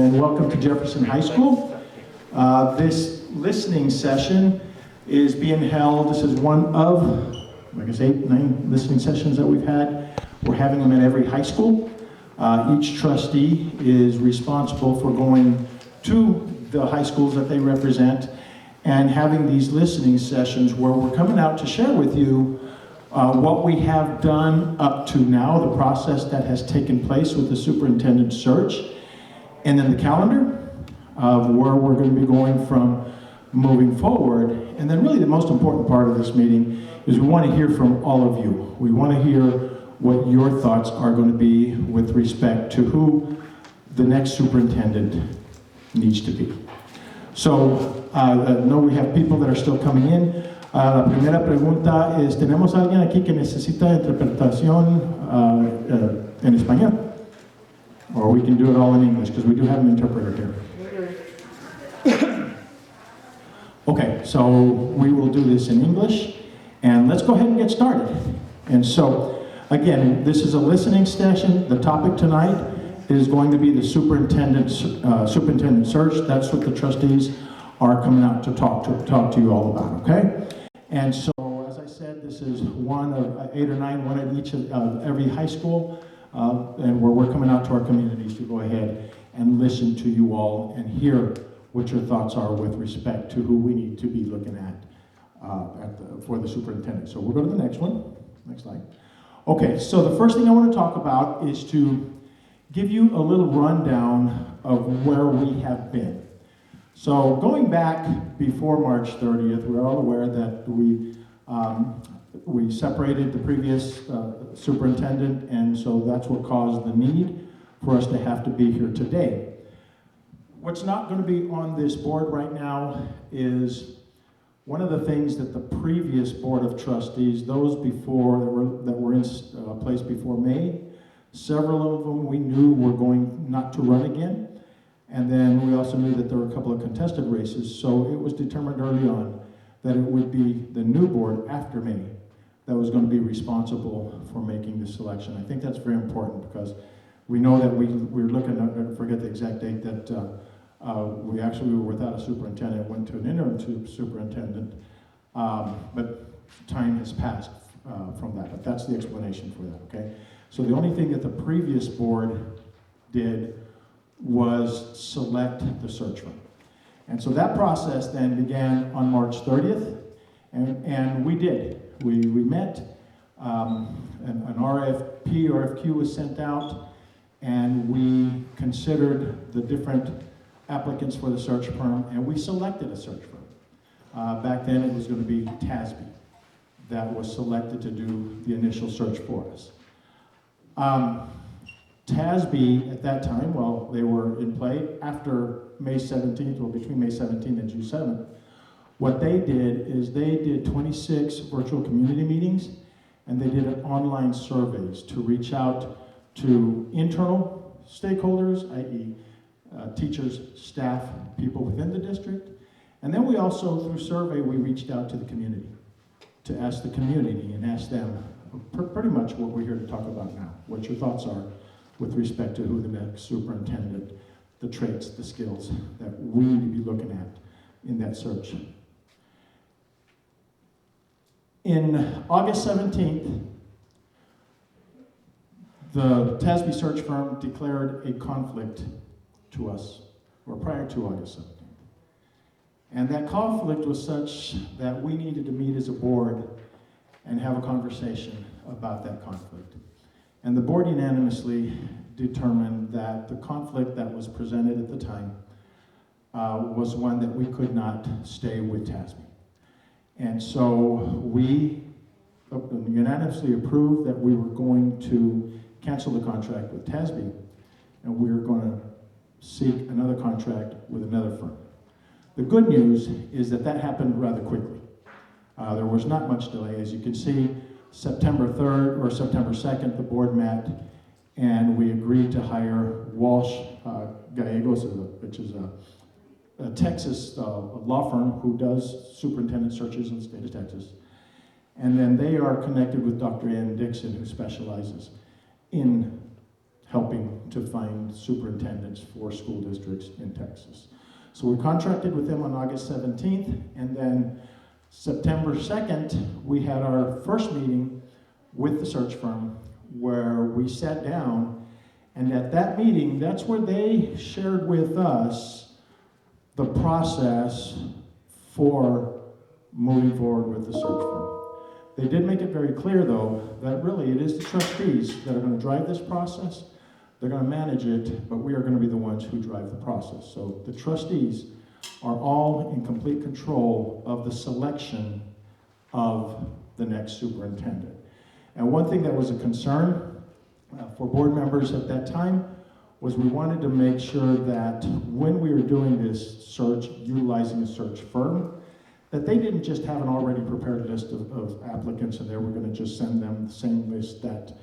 and welcome to Jefferson High School. This listening session is being held. This is one of, I guess, 8, 9 listening sessions that we've had. We're having them at every high school. Each trustee is responsible for going to the high schools that they represent and having these listening sessions where we're coming out to share with you what we have done up to now, the process that has taken place with the superintendent search, and then the calendar of where we're going to be going from moving forward. And then really the most important part of this meeting is we want to hear from all of you. We want to hear what your thoughts are going to be with respect to who the next superintendent needs to be. So, I know we have people that are still coming in. La primera pregunta es, ¿tenemos alguien aquí que necesita interpretación en español? Or we can do it all in English, because we do have an interpreter here. Okay, so we will do this in English, and let's go ahead and get started. And so, again, this is a listening session. The topic tonight is going to be the superintendent search. That's what the trustees are coming out to talk to you all about, okay? And so, as I said, this is one of 8 or 9, one at each of every high school, and where we're coming out to our communities to go ahead and listen to you all and hear what your thoughts are with respect to who we need to be looking at for the superintendent. So we'll go to the next one. Next slide. Okay, so the first thing I want to talk about is to give you a little rundown of where we have been. So going back before March 30th, we're all aware that we separated the previous superintendent, and so that's what caused the need for us to have to be here today. What's not going to be on this board right now is one of the things that the previous board of trustees, those before that were in place before May, several of them we knew were going not to run again. And then we also knew that there were a couple of contested races, so it was determined early on that it would be the new board after May that was going to be responsible for making the selection. I think that's very important because we know that we're looking at, I forget the exact date, that we actually were without a superintendent, went to an interim superintendent, but time has passed from that. But that's the explanation for that, okay? So the only thing that the previous board did was select the search firm. And so that process then began on March 30th, and we did. We met, an RFQ was sent out, and we considered the different applicants for the search firm, and we selected a search firm. Back then it was going to be TASB that was selected to do the initial search for us. TASB at that time, well, they were in play after May 17th, or between May 17th and June 7th. What they did is they did 26 virtual community meetings, and they did online surveys to reach out to internal stakeholders, i.e. Teachers, staff, people within the district. And then we also, through survey, we reached out to the community to ask the community and ask them pretty much what we're here to talk about now, what your thoughts are with respect to who the next superintendent, the traits, the skills that we need to be looking at in that search. In August 17th, the TASB search firm declared a conflict to us, or prior to August 17th. And that conflict was such that we needed to meet as a board and have a conversation about that conflict. And the board unanimously determined that the conflict that was presented at the time was one that we could not stay with TASB. And so we unanimously approved that we were going to cancel the contract with TASB, and we were going to seek another contract with another firm. The good news is that that happened rather quickly. There was not much delay. As you can see, September 3rd or September 2nd, the board met, and we agreed to hire Walsh Gallegos, which is a Texas law firm who does superintendent searches in the state of Texas. And then they are connected with Dr. Ann Dixon, who specializes in helping to find superintendents for school districts in Texas. So we contracted with them on August 17th, and then September 2nd, we had our first meeting with the search firm where we sat down, and at that meeting, that's where they shared with us the process for moving forward with the search firm. They did make it very clear, though, that really it is the trustees that are going to drive this process. They're going to manage it, but we are going to be the ones who drive the process. So the trustees are all in complete control of the selection of the next superintendent. And one thing that was a concern for board members at that time was we wanted to make sure that when we were doing this search, utilizing a search firm, that they didn't just have an already prepared list of applicants and they were going to just send them the same list that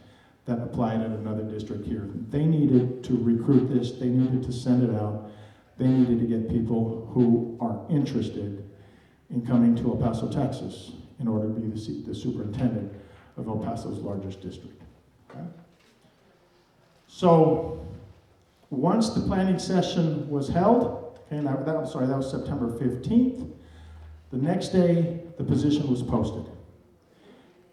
applied at another district here. They needed to recruit this, they needed to send it out, they needed to get people who are interested in coming to El Paso, Texas, in order to be the superintendent of El Paso's largest district. Okay? So, once the planning session was held, okay, that was September 15th, the next day the position was posted.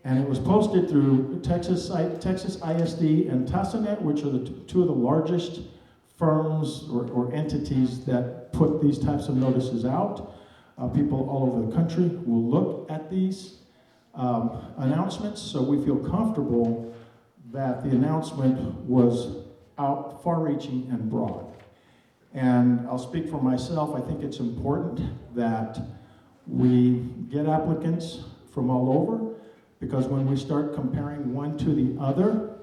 And it was posted through Texas ISD and TASAnet, which are two of the largest firms or entities that put these types of notices out. People all over the country will look at these announcements, so we feel comfortable that the announcement was out far-reaching and broad. And I'll speak for myself, I think it's important that we get applicants from all over, because when we start comparing one to the other,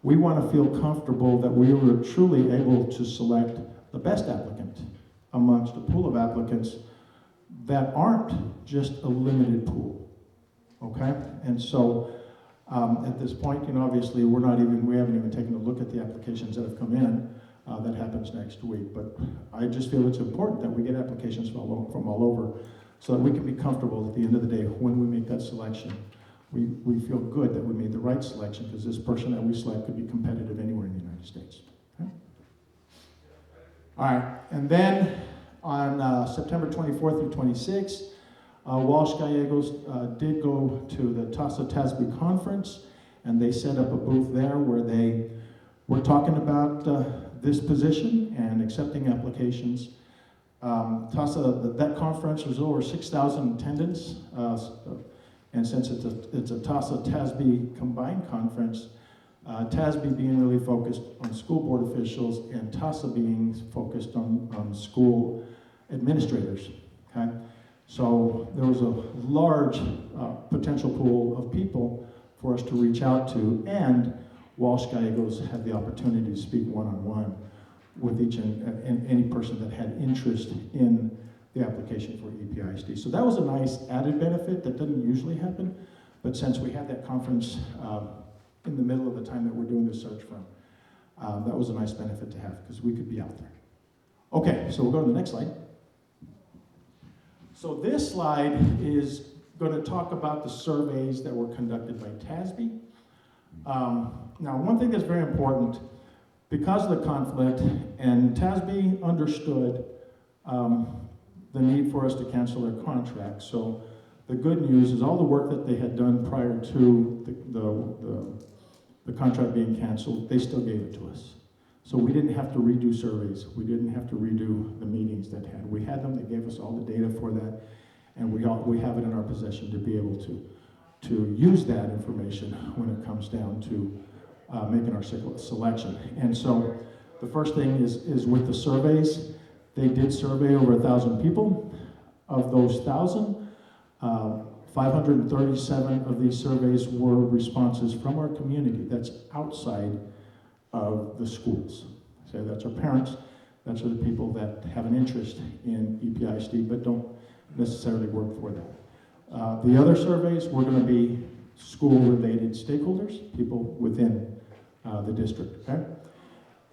we want to feel comfortable that we were truly able to select the best applicant amongst a pool of applicants that aren't just a limited pool, okay? And so at this point, obviously we haven't even taken a look at the applications that have come in. That happens next week, but I just feel it's important that we get applications from all over so that we can be comfortable at the end of the day when we make that selection. We feel good that we made the right selection because this person that we select could be competitive anywhere in the United States. Okay? All right, and then on September 24th through 26th, Walsh Gallegos did go to the TASA-TASB conference, and they set up a booth there where they were talking about this position and accepting applications. That conference was over 6,000 attendants, and since it's a TASA-TASB combined conference, TASB being really focused on school board officials and TASA being focused on school administrators, okay? So there was a large potential pool of people for us to reach out to, and Walsh Gallegos had the opportunity to speak one-on-one with each and any person that had interest in the application for EPISD. So that was a nice added benefit that doesn't usually happen, but since we had that conference in the middle of the time that we're doing the search firm, that was a nice benefit to have because we could be out there. Okay, so we'll go to the next slide. So this slide is going to talk about the surveys that were conducted by TASB. Now, one thing that's very important, because of the conflict, and TASB understood the need for us to cancel their contract. So the good news is all the work that they had done prior to the contract being canceled, they still gave it to us. So we didn't have to redo surveys. We didn't have to redo the meetings that had. We had them, they gave us all the data for that, and we have it in our possession to be able to use that information when it comes down to making our selection. And so the first thing is with the surveys. They did survey over 1,000 people. Of those 1,000, 537 of these surveys were responses from our community that's outside of the schools. So that's our parents, that's the people that have an interest in EPISD but don't necessarily work for that. The other surveys were going to be school-related stakeholders, people within the district, okay?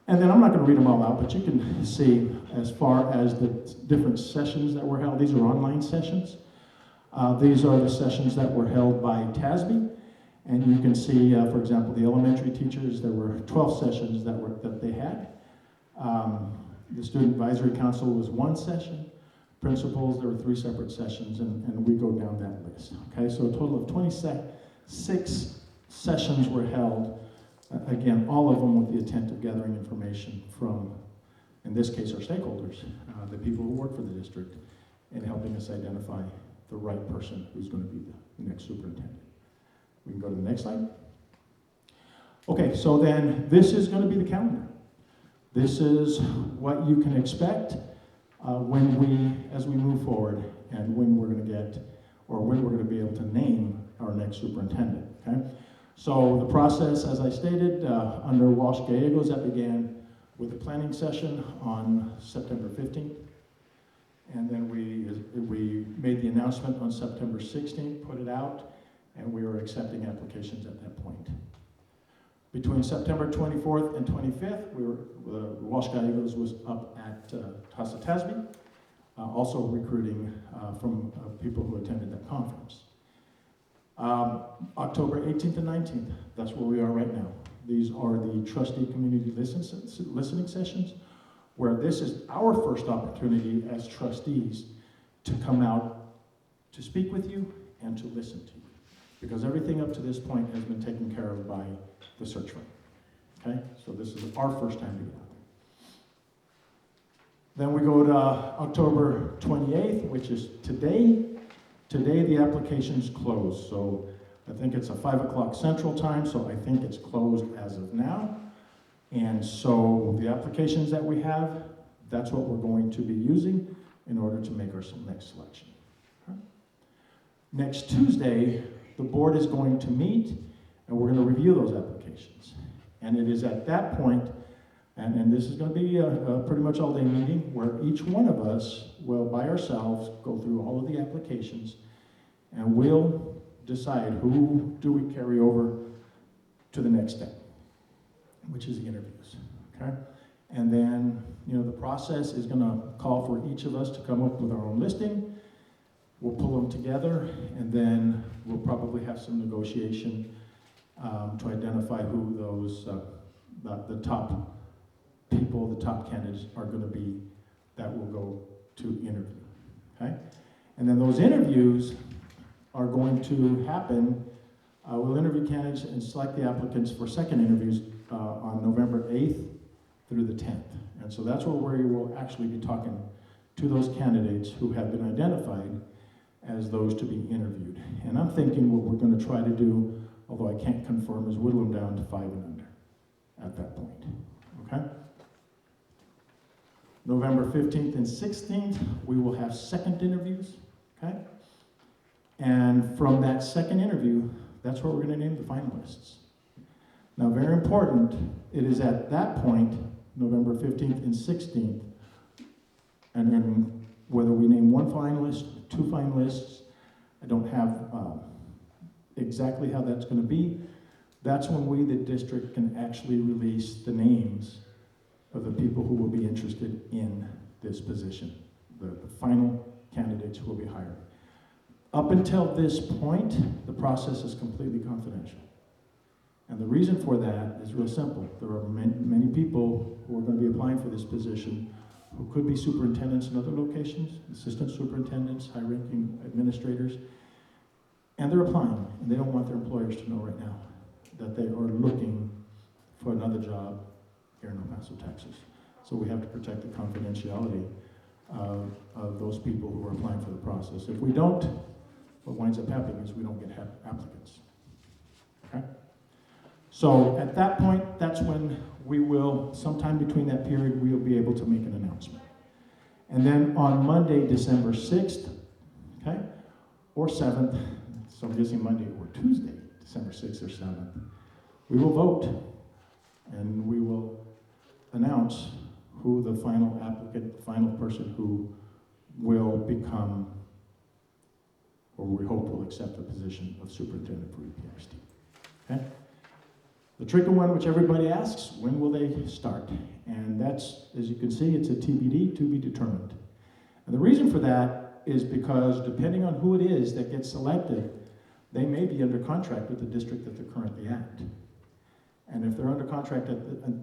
And then I'm not going to read them all out, but you can see as far as the different sessions that were held. These are online sessions. These are the sessions that were held by TASB. And you can see, for example, the elementary teachers, there were 12 sessions that they had. The Student Advisory Council was 1 session. Principals, there were 3 separate sessions, and we go down that list. Okay, so a total of 26 sessions were held. Again, all of them with the intent of gathering information from, in this case, our stakeholders, the people who work for the district, and helping us identify the right person who's going to be the next superintendent. We can go to the next slide. Okay, so then this is going to be the calendar. This is what you can expect as we move forward, and when we're going to get, or when we're going to be able to name our next superintendent. Okay, so the process, as I stated, under Walsh Gallegos, that began with a planning session on September 15th, and then we made the announcement on September 16th, put it out, and we were accepting applications at that point. Between September 24th and 25th, Walsh Gallegos was up at Tasby, also recruiting from people who attended that conference. October 18th and 19th, that's where we are right now. These are the trustee community listening sessions, where this is our first opportunity as trustees to come out to speak with you and to listen to you. Because everything up to this point has been taken care of by the search firm. Okay, so this is our first time to get out there. Then we go to October 28th, which is today. Today the application's closed, so I think it's a 5 o'clock Central Time, so I think it's closed as of now. And so the applications that we have, that's what we're going to be using in order to make our next selection. Okay. Next Tuesday, the board is going to meet, and we're going to review those applications. And it is at that point, and this is going to be a pretty much all-day meeting, where each one of us will, by ourselves, go through all of the applications, and we'll decide who do we carry over to the next step, which is the interviews. Okay? And then, the process is going to call for each of us to come up with our own listing. We'll pull them together, and then we'll probably have some negotiation to identify who those, the top people, the top candidates are going to be that will go to interview. Okay? And then those interviews are going to happen. We'll interview candidates and select the applicants for second interviews on November 8th through the 10th. And so that's where we will actually be talking to those candidates who have been identified as those to be interviewed. And I'm thinking what we're going to try to do, although I can't confirm, is whittle them down to 5 and under at that point. Okay? November 15th and 16th, we will have second interviews. Okay? And from that second interview, that's where we're going to name the finalists. Now, very important, it is at that point, November 15th and 16th, and then whether we name 1 finalist, 2 finalists, I don't have exactly how that's going to be. That's when we, the district, can actually release the names of the people who will be interested in this position, the final candidates who will be hired. Up until this point, the process is completely confidential. And the reason for that is real simple. There are many people who are going to be applying for this position who could be superintendents in other locations, assistant superintendents, high-ranking administrators, and they're applying, and they don't want their employers to know right now that they are looking for another job here in El Paso, Texas. So we have to protect the confidentiality of those people who are applying for the process. If we don't, what winds up happening is we don't get applicants. Okay? So at that point, that's when we will, sometime between that period, we'll be able to make an announcement. And then on Monday, December 6th, okay, or 7th, so I'm guessing Monday or Tuesday, December 6th or 7th, we will vote, and we will announce who the final applicant, the final person who will become, or we hope will accept the position of superintendent for EPRST. Okay? The tricky one, which everybody asks, when will they start? And that's, as you can see, it's a TBD, to be determined. And the reason for that is because depending on who it is that gets selected, they may be under contract with the district that they're currently at. And if they're under contract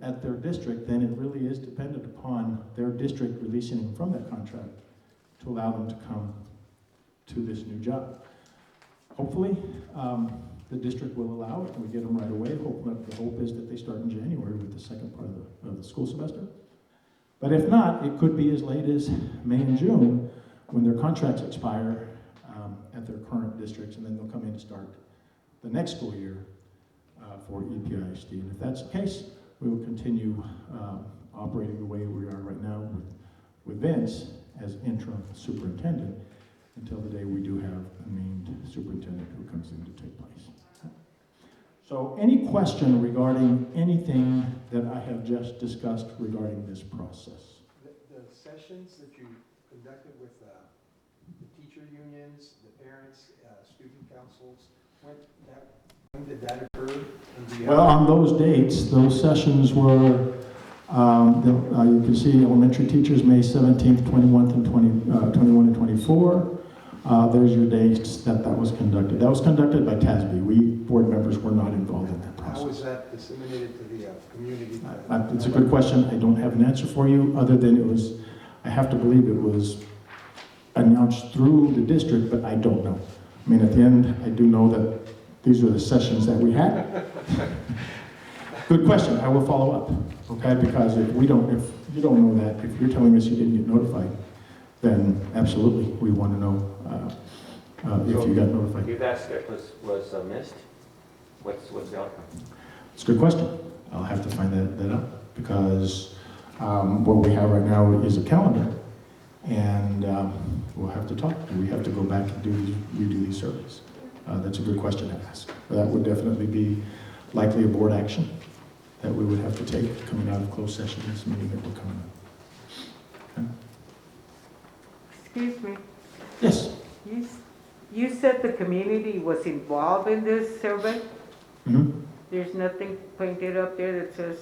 at their district, then it really is dependent upon their district releasing them from that contract to allow them to come to this new job. Hopefully, the district will allow it and we get them right away. The hope is that they start in January with the second part of the school semester. But if not, it could be as late as May and June when their contracts expire at their current districts, and then they'll come in to start the next school year for EPISD. And if that's the case, we will continue operating the way we are right now with Vince as interim superintendent until the day we do have a named superintendent who comes in to take place. So any question regarding anything that I have just discussed regarding this process? The sessions that you conducted with the teacher unions, the parents, student councils, when did that occur? Well, on those dates, those sessions were, you can see elementary teachers, May 17th, 21st, and 21 and 24. There's your dates that was conducted. That was conducted by TASB. We board members were not involved in that process. How was that disseminated to the community? It's a good question. I don't have an answer for you other than it was, I have to believe it was announced through the district, but I don't know. I mean, at the end, I do know that these were the sessions that we had. Good question. I will follow up, okay? Because if you don't know that, if you're telling us you didn't get notified, then absolutely, we want to know if you got notified. If that step was missed, what's the outcome? It's a good question. I'll have to find that out because what we have right now is a calendar, and we'll have to talk. We have to go back and redo these surveys. That's a good question to ask. That would definitely be likely a board action that we would have to take coming out of closed session in this meeting that we're coming up. Okay. Excuse me. Yes. You said the community was involved in this survey? Mm-hmm. There's nothing painted up there that says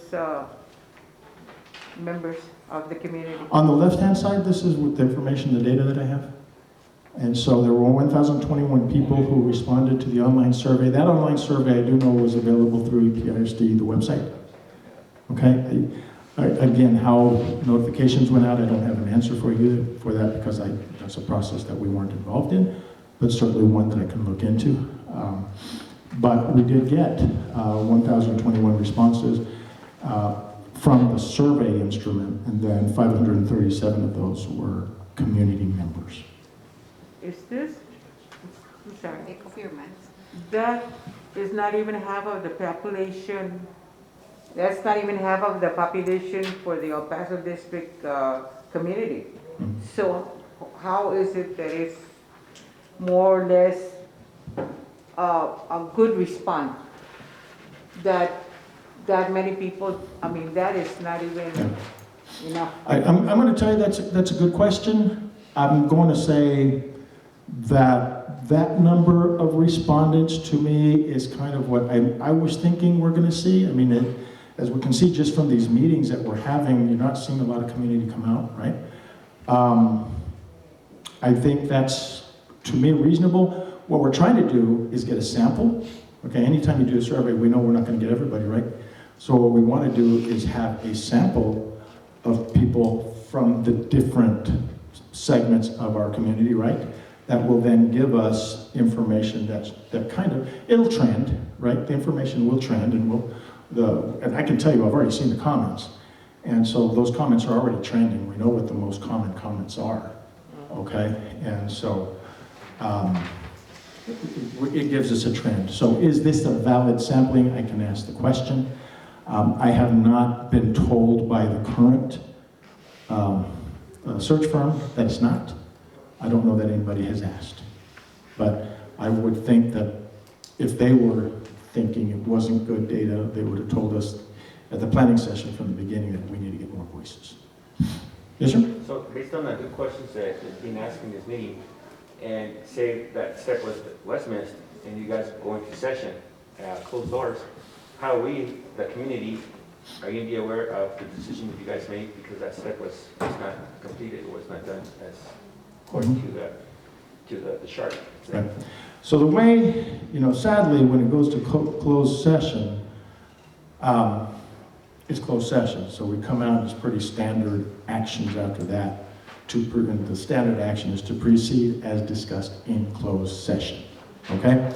members of the community? On the left-hand side, this is with the information, the data that I have. And so there were 1,021 people who responded to the online survey. That online survey, I do know, was available through EPISD, the website. Okay? Again, how notifications went out, I don't have an answer for you for that because that's a process that we weren't involved in, but certainly one that I can look into. But we did get 1,021 responses from the survey instrument, and then 537 of those were community members. Is this? I'm sorry. That That is not even half of the population. That's not even half of the population for the El Paso district community. Mm-hmm. So how is it that it's more or less a good response that many people, I mean, that is not even enough. I'm going to tell you that's a good question. I'm going to say that number of respondents to me is kind of what I was thinking we're going to see. I mean, as we can see just from these meetings that we're having, you're not seeing a lot of community come out, right? I think that's, to me, reasonable. What we're trying to do is get a sample. Okay, anytime you do a survey, we know we're not going to get everybody, right? So what we want to do is have a sample of people from the different segments of our community, right? That will then give us information that kind of, it'll trend, right? The information will trend, and and I can tell you, I've already seen the comments. And so those comments are already trending. We know what the most common comments are, okay? And so it gives us a trend. So is this a valid sampling? I can ask the question. I have not been told by the current search firm that it's not. I don't know that anybody has asked. But I would think that if they were thinking it wasn't good data, they would have told us at the planning session from the beginning that we need to get more voices. Yes, sir? So based on the good questions that have been asked in this meeting, and say that step was missed, and you guys go into session, closed doors, how we, the community, are you going to be aware of the decision that you guys made because that step was not completed, it was not done as according to the chart? Right. So the way, sadly, when it goes to closed session, it's closed session. So we come out, it's pretty standard actions after that. And the standard action is to proceed as discussed in closed session, okay?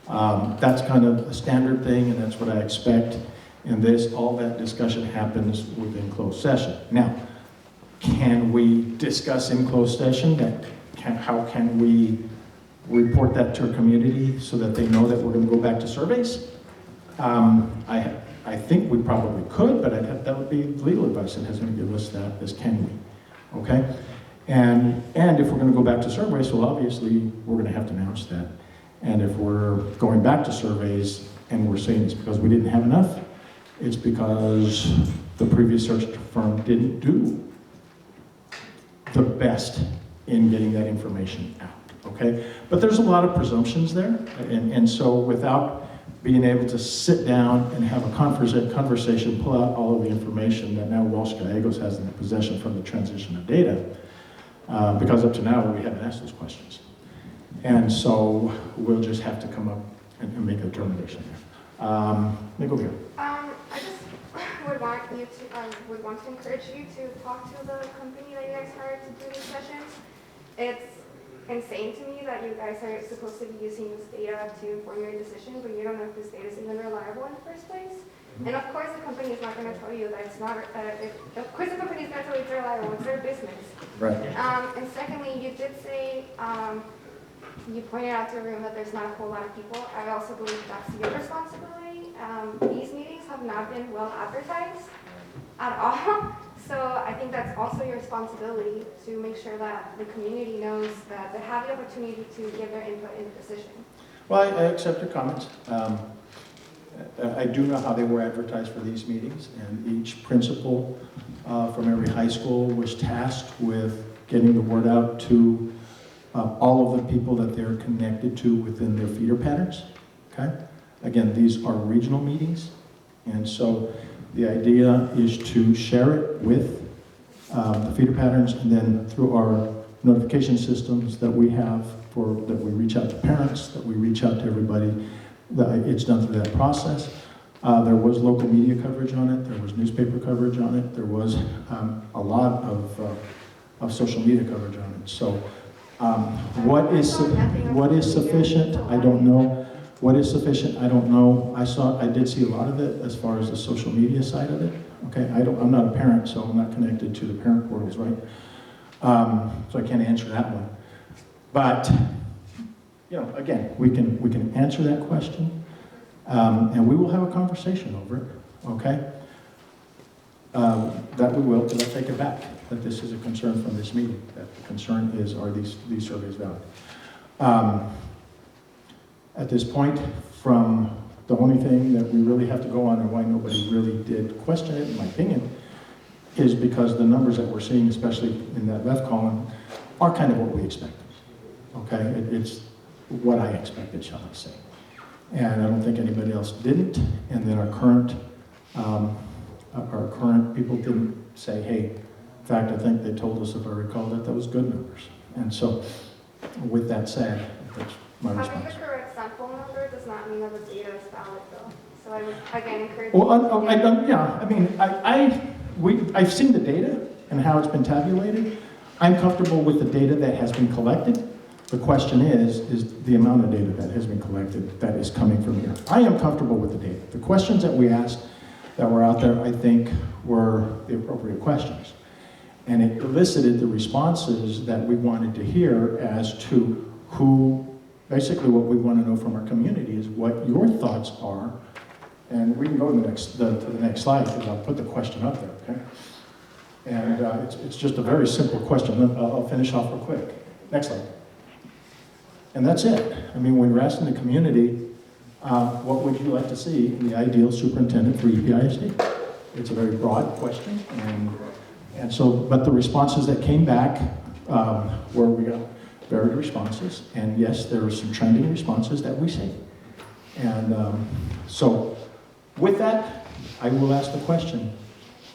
That's kind of a standard thing, and that's what I expect. And all that discussion happens within closed session. Now, can we discuss in closed session? How can we report that to our community so that they know that we're going to go back to surveys? I think we probably could, but that would be legal advice that has going to give us that, is can we, okay? And if we're going to go back to surveys, well, obviously, we're going to have to announce that. And if we're going back to surveys and we're saying it's because we didn't have enough, it's because the previous search firm didn't do the best in getting that information out, okay? But there's a lot of presumptions there, and so without being able to sit down and have a conversation, pull out all of the information that now Welsh Gallegos has in possession from the transition of data, because up to now we haven't asked those questions. And so we'll just have to come up and make a determination there. Let me go here. I just would want to encourage you to talk to the company that you guys hired to do these sessions. It's insane to me that you guys are supposed to be using this data to inform your decision, but you don't know if this data is even reliable in the first place. And of course, the company is not going to tell you that it's not. Of course, the company is going to tell you it's reliable. It's their business. Right. And secondly, you did say you pointed out to the room that there's not a whole lot of people. I also believe that's your responsibility. These meetings have not been well advertised at all. So I think that's also your responsibility to make sure that the community knows that they have the opportunity to give their input in the decision. Well, I accept your comments. I do know how they were advertised for these meetings, and each principal from every high school was tasked with getting the word out to all of the people that they're connected to within their feeder patterns, okay? Again, these are regional meetings, and so the idea is to share it with the feeder patterns, and then through our notification systems that we have that we reach out to parents, that we reach out to everybody, it's done through that process. There was local media coverage on it, there was newspaper coverage on it, there was a lot of social media coverage on it. So what is sufficient, I don't know. What is sufficient, I don't know. I did see a lot of it as far as the social media side of it. Okay, I'm not a parent, so I'm not connected to the parent portals, right? So I can't answer that one. But again, we can answer that question, and we will have a conversation over it. Okay, that we will, because I take it back that this is a concern from this meeting. That the concern is, are these surveys valid? At this point, from the only thing that we really have to go on and why nobody really did question it, in my opinion, is because the numbers that we're seeing, especially in that left column, are kind of what we expected. Okay, it's what I expected, shall I say. And I don't think anybody else didn't. And then our current people didn't say, hey, in fact, I think they told us, if I recall, that was good numbers. And so, with that said, that's my response. Having the correct sample number does not mean that the data is valid, though. So I would, again, encourage Well, I've seen the data and how it's been tabulated. I'm comfortable with the data that has been collected. The question is the amount of data that has been collected that is coming from here. I am comfortable with the data. The questions that we asked that were out there, I think, were the appropriate questions. And it elicited the responses that we wanted to hear as to basically what we want to know from our community is what your thoughts are. And we can go to the next slide, because I'll put the question up there, okay? And it's just a very simple question. I'll finish off real quick. Next slide. And that's it. I mean, when you're asking the community, what would you like to see in the ideal superintendent for EPISD? It's a very broad question, and so, but the responses that came back were, we got varied responses, and yes, there were some trending responses that we see. And so, with that, I will ask the question: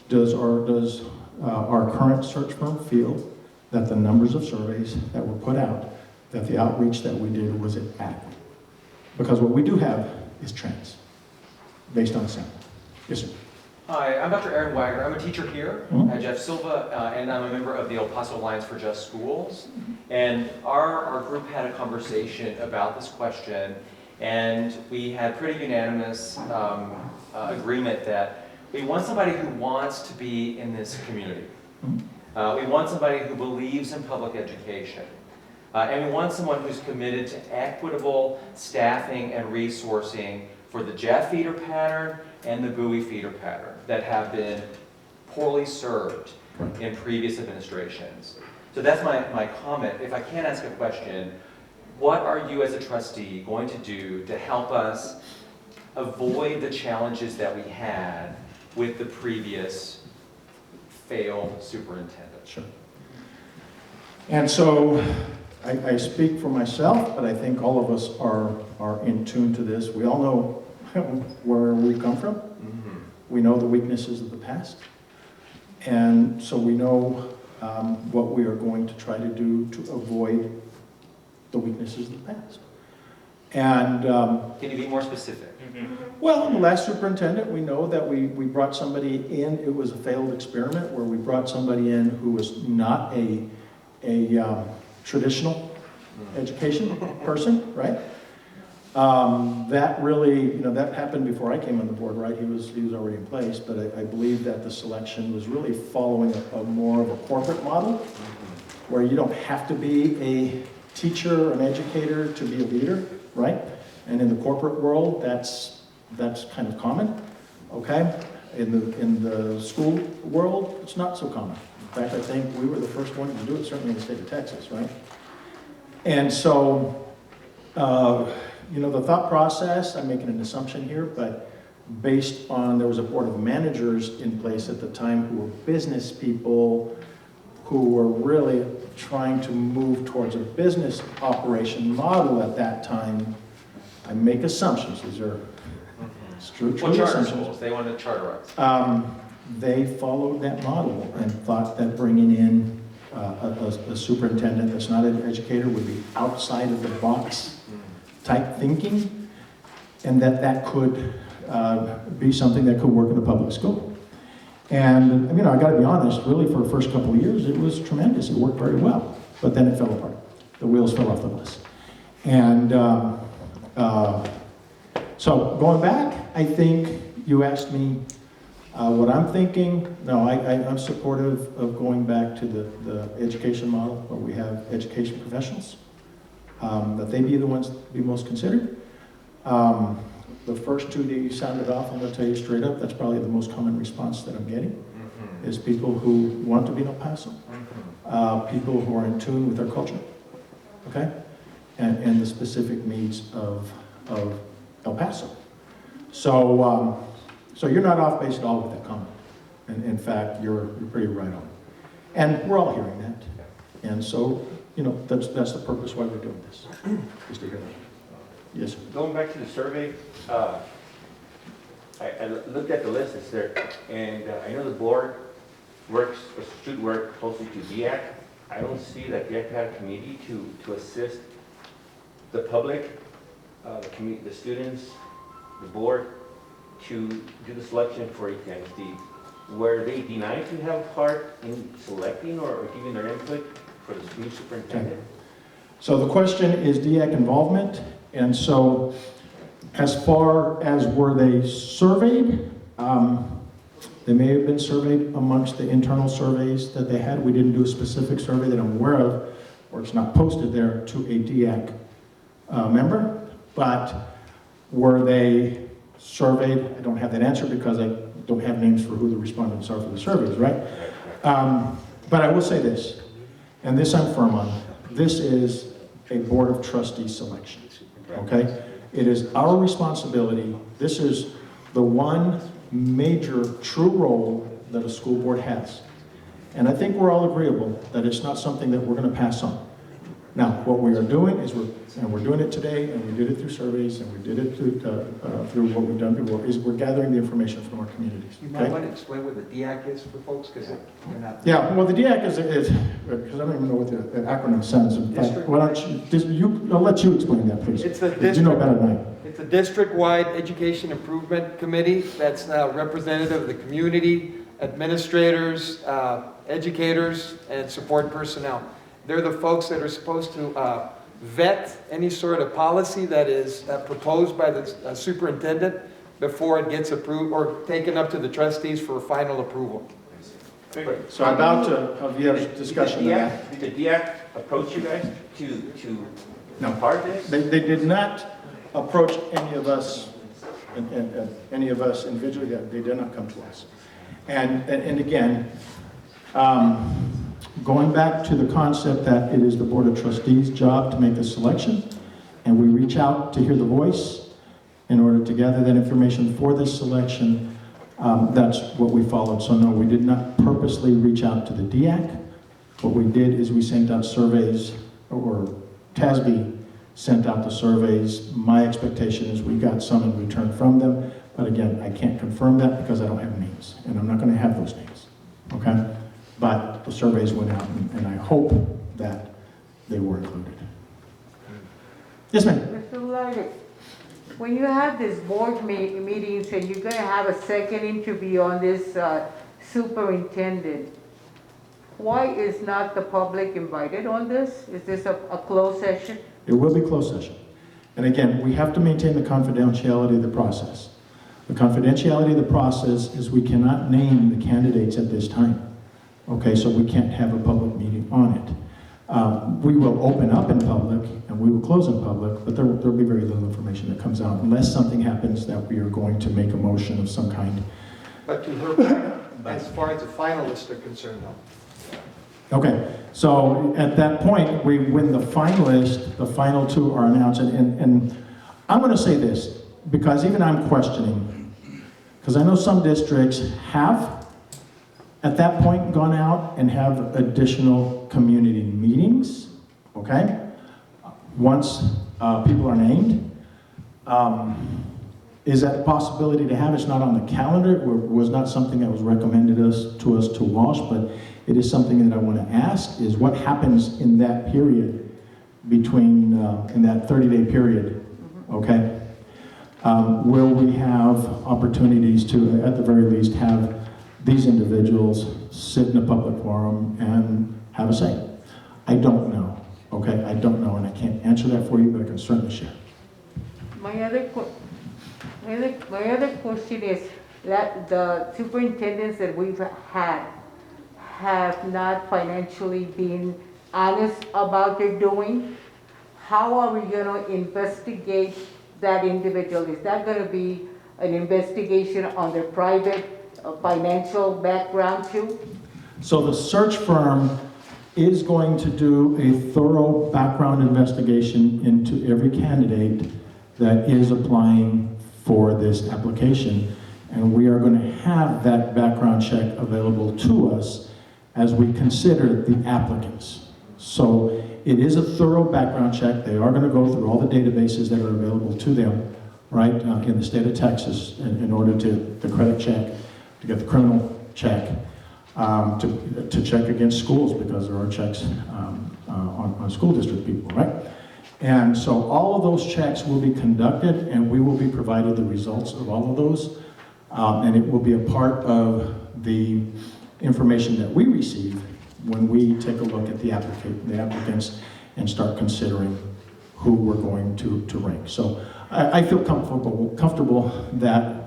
Does our current search firm feel that the numbers of surveys that were put out that the outreach that we did was adequate. Because what we do have is trends based on a sample. Yes, sir. Hi, I'm Dr. Aaron Wagner. I'm a teacher here Mhm. at Jeff Silva, and I'm a member of the El Paso Alliance for Just Schools. And our group had a conversation about this question, and we had pretty unanimous agreement that we want somebody who wants to be in this community. We want somebody who believes in public education. And we want someone who's committed to equitable staffing and resourcing for the Jeff feeder pattern and the Bowie feeder pattern that have been poorly served in previous administrations. So that's my comment. If I can ask a question, what are you as a trustee going to do to help us avoid the challenges that we had with the previous failed superintendent? Sure. And so I speak for myself, but I think all of us are in tune to this. We all know where we come from. We know the weaknesses of the past. And so we know what we are going to try to do to avoid the weaknesses of the past. And Can you be more specific? well, in the last superintendent, we know that we brought somebody in. It was a failed experiment where we brought somebody in who was not a traditional education person, right? That really, that happened before I came on the board, right? He was already in place, but I believe that the selection was really following a more of a corporate model, where you don't have to be a teacher, an educator to be a leader, right? And in the corporate world, that's kind of common, okay? In the school world, it's not so common. In fact, I think we were the first one to do it, certainly in the state of Texas, right? And so, the thought process, I'm making an assumption here, but based on, there was a board of managers in place at the time who were business people who were really trying to move towards a business operation model at that time. I make assumptions. These are true Well, charter assumptions. schools, they wanted to charterize. They followed that model and thought that bringing in a superintendent that's not an educator would be outside of the box type thinking, and that could be something that could work in a public school. And I got to be honest, really for the first couple of years, it was tremendous. It worked very well, but then it fell apart. The wheels fell off the bus. And so going back, I think you asked me what I'm thinking. No, I'm supportive of going back to the education model where we have education professionals, that they be the ones to be most considered. The first two that you sounded off, I'm going to tell you straight up, that's probably the most common response that I'm getting, is people who want to be in El Paso, people who are in tune with their culture, okay, and the specific needs of El Paso. So, so you're not off base at all with that comment. And in fact, you're pretty right on. And we're all hearing that. And so, that's the purpose why we're doing this, is to hear that. Yes, sir. Going back to the survey, I looked at the list that's there, and I know the board should work closely to DIAC. I don't see that DIAC had a committee to assist the public, the students, the board, to do the selection for ATISD. Were they denied to have part in selecting or giving their input for the new superintendent? So the question is DIAC involvement, and so as far as were they surveyed, they may have been surveyed amongst the internal surveys that they had. We didn't do a specific survey that I'm aware of, or it's not posted there, to a DIAC member, but were they surveyed? I don't have that answer because I don't have names for who the respondents are for the surveys, right? But I will say this, and this I'm firm on. This is a board of trustee selection, okay? It is our responsibility. This is the one major true role that a school board has. And I think we're all agreeable that it's not something that we're going to pass on. Now, what we are doing is we're doing it today, and we did it through surveys, and we did it through what we've done before, is we're gathering the information from our communities. You might Okay? want to explain what the DIAC is for folks, because they're not. Yeah, well, the DIAC is, because I don't even know what the acronym stands. In fact, District- why don't I'll let you explain that, please. It's the You know better than I. It's a district-wide education improvement committee that's now representative of the community, administrators, educators, and support personnel. They're the folks that are supposed to vet any sort of policy that is proposed by the superintendent before it gets approved or taken up to the trustees for final approval. So about Javier's discussion of that. Did the DIAC approach you guys to No. part of this? They did not approach any of us, any of us individually. They did not come to us. And again, going back to the concept that it is the Board of Trustees' job to make the selection, and we reach out to hear the voice in order to gather that information for this selection, that's what we followed. So no, we did not purposely reach out to the DIAC. What we did is we sent out surveys, or TASB sent out the surveys. My expectation is we got some in return from them, but again, I can't confirm that because I don't have names, and I'm not going to have those names, okay? But the surveys went out, and I hope that they were included. Yes, ma'am? Mr. Lighty, when you have these board meetings and you're gonna have a second interview on this superintendent, why is not the public invited on this? Is this a closed session? It will be closed session. And again, we have to maintain the confidentiality of the process. The confidentiality of the process is we cannot name the candidates at this time. Okay, so we can't have a public meeting on it. We will open up in public and we will close in public, but there'll be very little information that comes out unless something happens that we are going to make a motion of some kind. But to her point, as far as the finalists are concerned, though. Okay, so at that point, when the finalists, the final two are announced, and I'm going to say this, because even I'm questioning, because I know some districts have, at that point, gone out and have additional community meetings, okay? Once people are named. Is that a possibility to have? It's not on the calendar. It was not something that was recommended to us to Walsh, but it is something that I want to ask, is what happens in that period between, in that 30-day period, okay? Will we have opportunities to, at the very least, have these individuals sit in a public forum and have a say? I don't know, okay? I don't know, and I can't answer that for you, but I can certainly share. My other question is that the superintendents that we've had have not financially been honest about their doing. How are we going to investigate that individual? Is that going to be an investigation on their private financial background too? So the search firm is going to do a thorough background investigation into every candidate that is applying for this application. And we are going to have that background check available to us as we consider the applicants. So it is a thorough background check. They are going to go through all the databases that are available to them, right, in the state of Texas in order to credit check, to get the criminal check, to check against schools, because there are checks on school district people, right? And so all of those checks will be conducted, and we will be provided the results of all of those. And it will be a part of the information that we receive when we take a look at the applicants and start considering who we're going to rank. So I feel comfortable that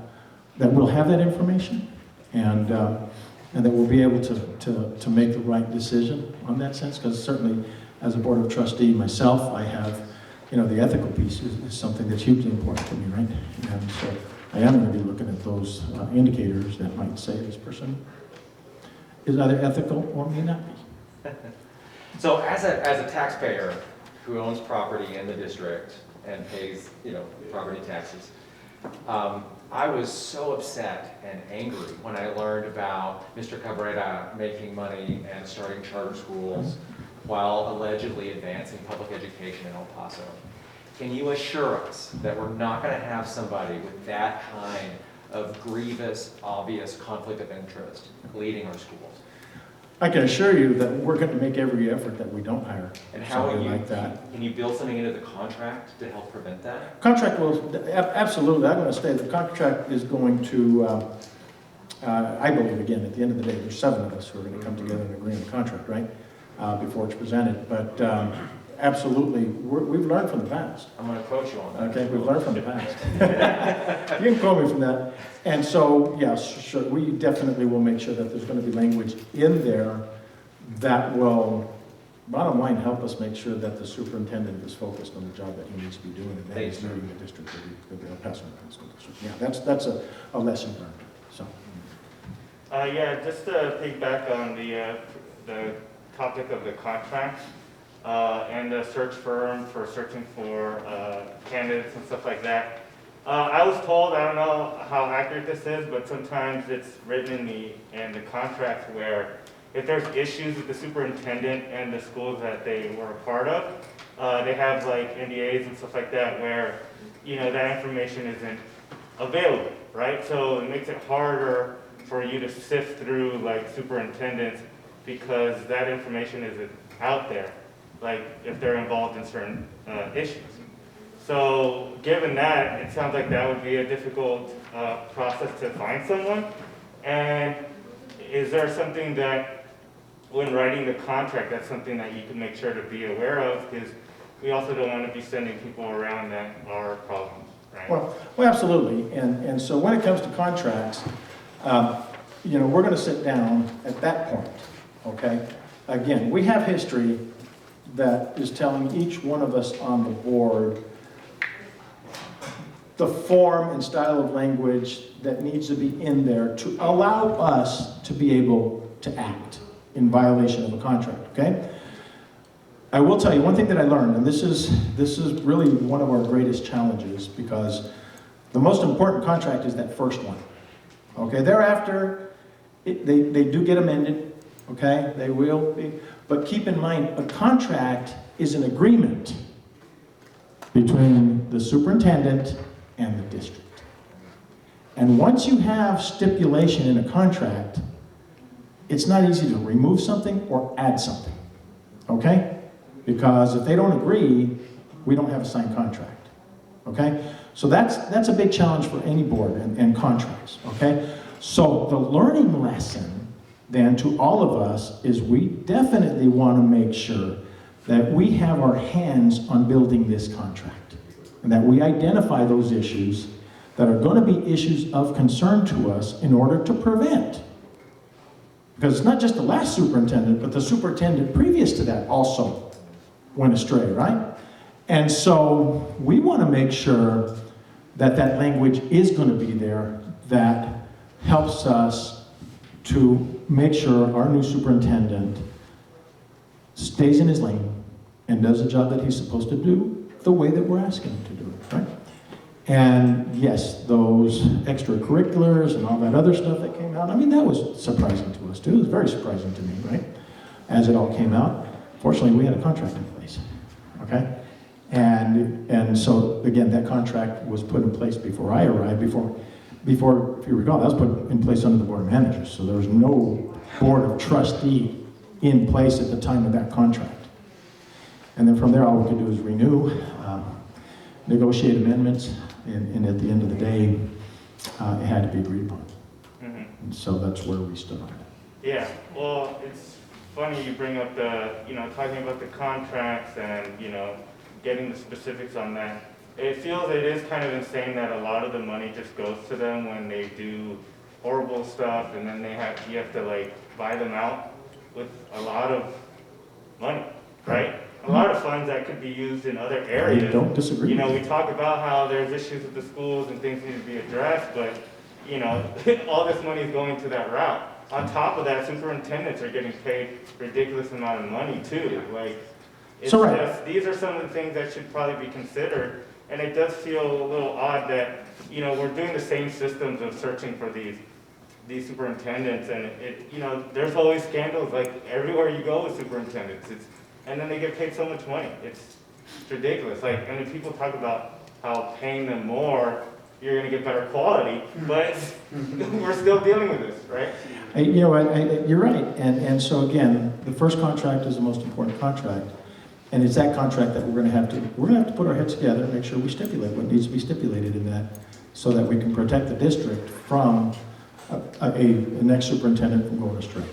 we'll have that information, and that we'll be able to make the right decision on that sense, because certainly as a Board of Trustee myself, I have, the ethical piece is something that's hugely important to me, right? And so I am going to be looking at those indicators that might say this person is either ethical or may not be. So as a taxpayer who owns property in the district and pays, property taxes, I was so upset and angry when I learned about Mr. Cabrera making money and starting charter schools while allegedly advancing public education in El Paso. Can you assure us that we're not going to have somebody with that kind of grievous, obvious conflict of interest leading our schools? I can assure you that we're going to make every effort that we don't hire And how somebody will you, like that. can you build something into the contract to help prevent that? Contract will, absolutely, I'm going to say the contract is going to, I believe, again, at the end of the day, there's 7 of us who are going to come together and agree on the contract, right? Before it's presented, but absolutely, we've learned from the past. I'm going to quote you on that. Okay, we've learned from the past. You can quote me from that. And so, yes, sure, we definitely will make sure that there's going to be language in there that will, bottom line, help us make sure that the superintendent is focused on the job that he needs to be doing, and that is leading the district, the El Paso School District. Yeah, that's a lesson learned, so. Yeah, just to piggyback on the topic of the contract and the search firm for searching for candidates and stuff like that. I was told, I don't know how accurate this is, but sometimes it's written in the contract where if there's issues with the superintendent and the schools that they were a part of, they have like NDAs and stuff like that where, you know, that information isn't available, right? So it makes it harder for you to sift through like superintendents because that information isn't out there, like if they're involved in certain issues. So given that, it sounds like that would be a difficult process to find someone. And is there something that, when writing the contract, that's something that you can make sure to be aware of? Because we also don't want to be sending people around that are problems, right? Well, absolutely. And so when it comes to contracts, you know, we're going to sit down at that point, okay? Again, we have history that is telling each one of us on the board the form and style of language that needs to be in there to allow us to be able to act in violation of a contract, okay? I will tell you one thing that I learned, and this is really one of our greatest challenges, because the most important contract is that first one, okay? Thereafter, they do get amended, okay? They will be, but keep in mind, a contract is an agreement between the superintendent and the district. And once you have stipulation in a contract, it's not easy to remove something or add something, okay? Because if they don't agree, we don't have a signed contract, okay? So that's a big challenge for any board and contracts, okay? So the learning lesson then to all of us is we definitely want to make sure that we have our hands on building this contract and that we identify those issues that are going to be issues of concern to us in order to prevent. Because it's not just the last superintendent, but the superintendent previous to that also went astray, right? And so we want to make sure that that language is going to be there that helps us to make sure our new superintendent stays in his lane and does the job that he's supposed to do the way that we're asking him to do it, right? And yes, those extracurriculars and all that other stuff that came out, I mean, that was surprising to us too. It was very surprising to me, right? As it all came out. Fortunately, we had a contract in place, okay? And so, again, that contract was put in place before I arrived, before, if you recall, that was put in place under the Board of Managers, so there was no Board of Trustee in place at the time of that contract. And then from there, all we could do is renew, negotiate amendments, and at the end of the day, it had to be agreed upon. Mm-hmm. And so that's where we stood on it. Yeah, well, it's funny you bring up the, talking about the contracts and, getting the specifics on that. It feels it is kind of insane that a lot of the money just goes to them when they do horrible stuff, and then you have to like buy them out with a lot of money, right? A lot of funds that could be used in other areas. I don't disagree. We talk about how there's issues with the schools and things need to be addressed, but all this money is going to that route. On top of that, superintendents are getting paid ridiculous amount of money too. Like, it's So, right. just, these are some of the things that should probably be considered. And it does feel a little odd that, we're doing the same systems of searching for these superintendents, and there's always scandals like everywhere you go with superintendents. and then they get paid so much money. It's ridiculous. Like, and then people talk about how paying them more, you're gonna get better quality, but we're still dealing with this, right? You know what, you're right, and so again, the first contract is the most important contract, and it's that contract that we're gonna have to put our heads together and make sure we stipulate what needs to be stipulated in that, so that we can protect the district from a next superintendent from going astray.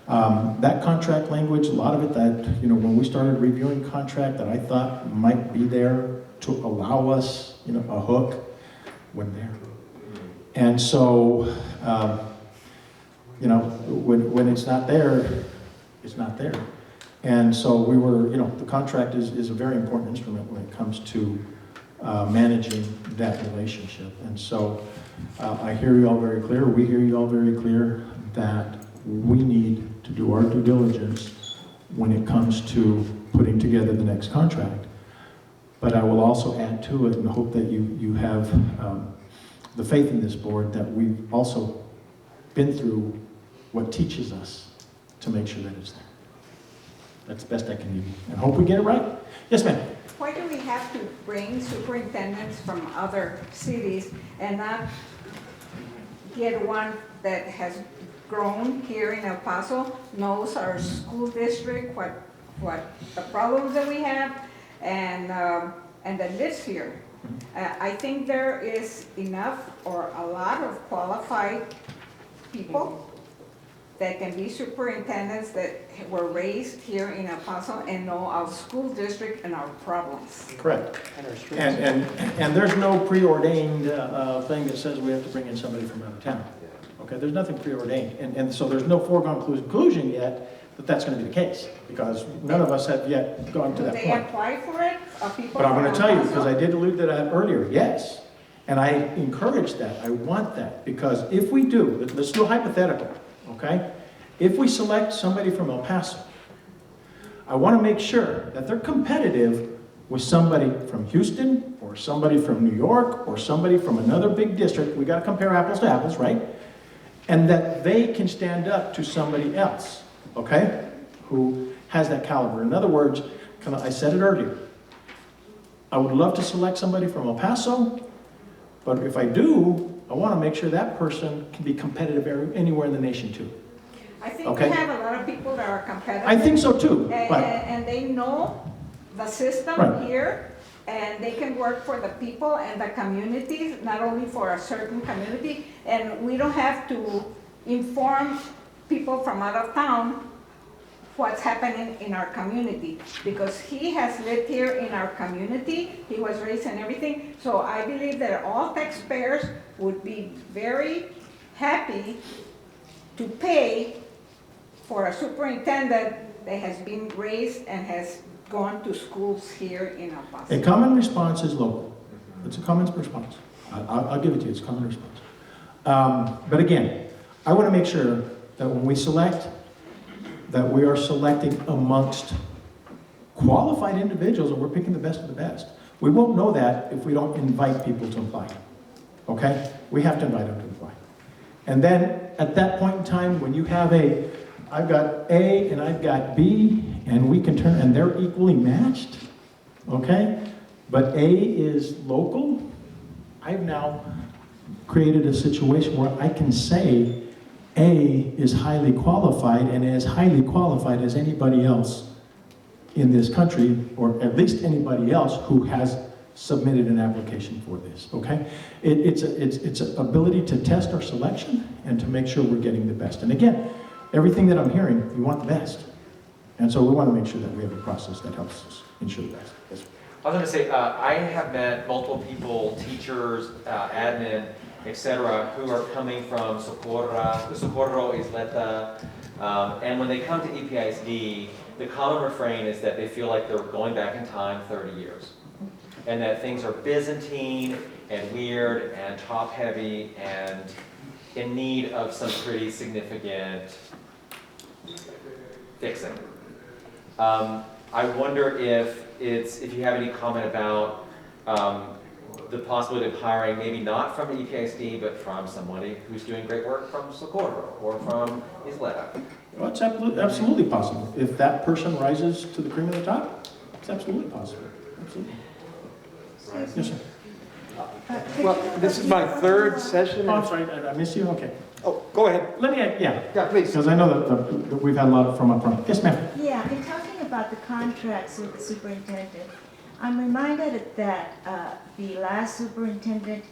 That contract language, a lot of it that, when we started reviewing contract that I thought might be there to allow us, a hook, wasn't there. And so, when it's not there, it's not there. And so we were, the contract is a very important instrument when it comes to managing that relationship. And so I hear you all very clear, we hear you all very clear that we need to do our due diligence when it comes to putting together the next contract. But I will also add to it and hope that you have the faith in this board that we've also been through what teaches us to make sure that it's there. That's the best I can give you. And hope we get it right. Yes, ma'am. Why do we have to bring superintendents from other cities and not get one that has grown here in El Paso, knows our school district, what the problems that we have, and that lives here? I think there is enough or a lot of qualified people that can be superintendents that were raised here in El Paso and know our school district and our problems. Correct. And there's no preordained thing that says we have to bring in somebody from out of town. Okay, there's nothing preordained. And so there's no foregone conclusion yet that that's going to be the case, because none of us have yet gone to that Do point. they apply for it? Are people But I'm going from to tell you, El Paso? because I did allude to that earlier, yes. And I encourage that, I want that, because if we do, let's do a hypothetical, okay? If we select somebody from El Paso, I want to make sure that they're competitive with somebody from Houston, or somebody from New York, or somebody from another big district. We got to compare apples to apples, right? And that they can stand up to somebody else, okay, who has that caliber. In other words, I said it earlier, I would love to select somebody from El Paso, but if I do, I want to make sure that person can be competitive anywhere in the nation too. I think Okay. we have a lot of people that are competitive. I think so too, but And they know the system Right. here, and they can work for the people and the communities, not only for a certain community. And we don't have to inform people from out of town what's happening in our community, because he has lived here in our community, he was raised and everything. So I believe that all taxpayers would be very happy to pay for a superintendent that has been raised and has gone to schools here in El Paso. a common response is local. It's a common response. I'll give it to you, it's a common response. But again, I want to make sure that when we select, that we are selecting amongst qualified individuals and we're picking the best of the best. We won't know that if we don't invite people to apply. Okay? We have to invite them to apply. And then at that point in time, when you have I've got A and I've got B, and we can turn, and they're equally matched, okay? But A is local. I've now created a situation where I can say A is highly qualified and as highly qualified as anybody else in this country, or at least anybody else who has submitted an application for this, okay? It's an ability to test our selection and to make sure we're getting the best. And again, everything that I'm hearing, you want the best. And so we want to make sure that we have a process that helps us ensure the best. Yes, sir. I was going to say, I have met multiple people, teachers, admin, etc., who are coming from Socorro, Isleta, and when they come to EPISD, the common refrain is that they feel like they're going back in time 30 years, and that things are Byzantine and weird and top-heavy and in need of some pretty significant fixing. I wonder if you have any comment about the possibility of hiring, maybe not from the EPISD, but from somebody who's doing great work from Socorro or from Isleta, Well, it's absolutely possible. If that person rises to the cream of the top, it's absolutely possible. Absolutely. Yes, sir. Well, this is my third session. Oh, I'm sorry, I missed you? Okay. Oh, go ahead. Let me, yeah, Yeah, please. because I know that we've had a lot from up front. Yes, ma'am. Yeah, in talking about the contracts with the superintendent, I'm reminded that the last superintendent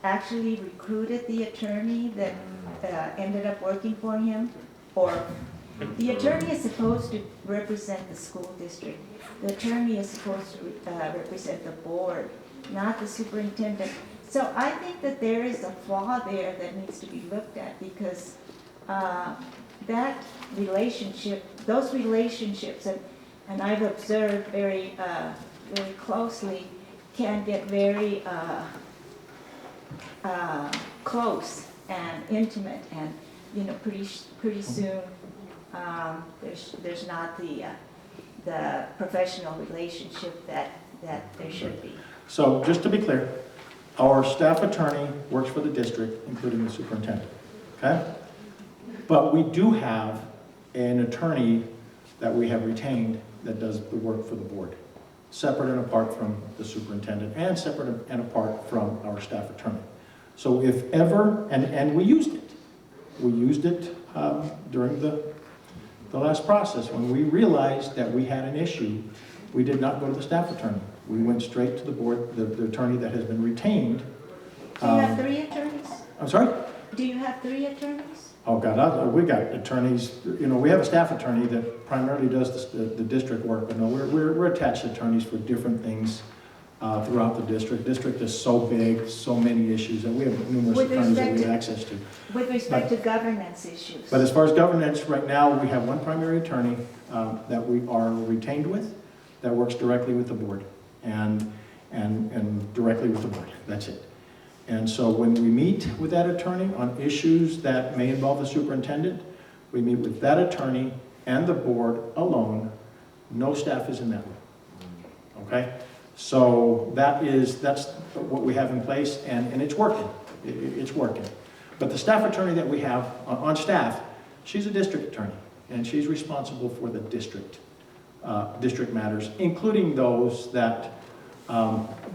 actually recruited the attorney that ended up working for him, or the attorney is supposed to represent the school district. The attorney is supposed to represent the board, not the superintendent. So I think that there is a flaw there that needs to be looked at, because that relationship, those relationships, and I've observed very closely, can get very close and intimate, and pretty soon there's not the professional relationship that there should be. So just to be clear, our staff attorney works for the district, including the superintendent, okay? But we do have an attorney that we have retained that does the work for the board, separate and apart from the superintendent, and separate and apart from our staff attorney. So if ever, and we used it during the last process. When we realized that we had an issue, we did not go to the staff attorney. We went straight to the board, the attorney that has been retained. Do you have 3 attorneys? I'm sorry? Do you have 3 attorneys? Oh, God, we got attorneys, we have a staff attorney that primarily does the district work, but no, we're attached attorneys for different things throughout the district. District is so big, so many issues, and we have numerous attorneys that we have access to. With respect to governance issues? But as far as governance, right now, we have one primary attorney that we are retained with that works directly with the board and directly with the board. That's it. And so when we meet with that attorney on issues that may involve the superintendent, we meet with that attorney and the board alone. No staff is in that room. Okay? So that's what we have in place, and it's working. It's working. But the staff attorney that we have on staff, she's a district attorney, and she's responsible for the district matters, including those that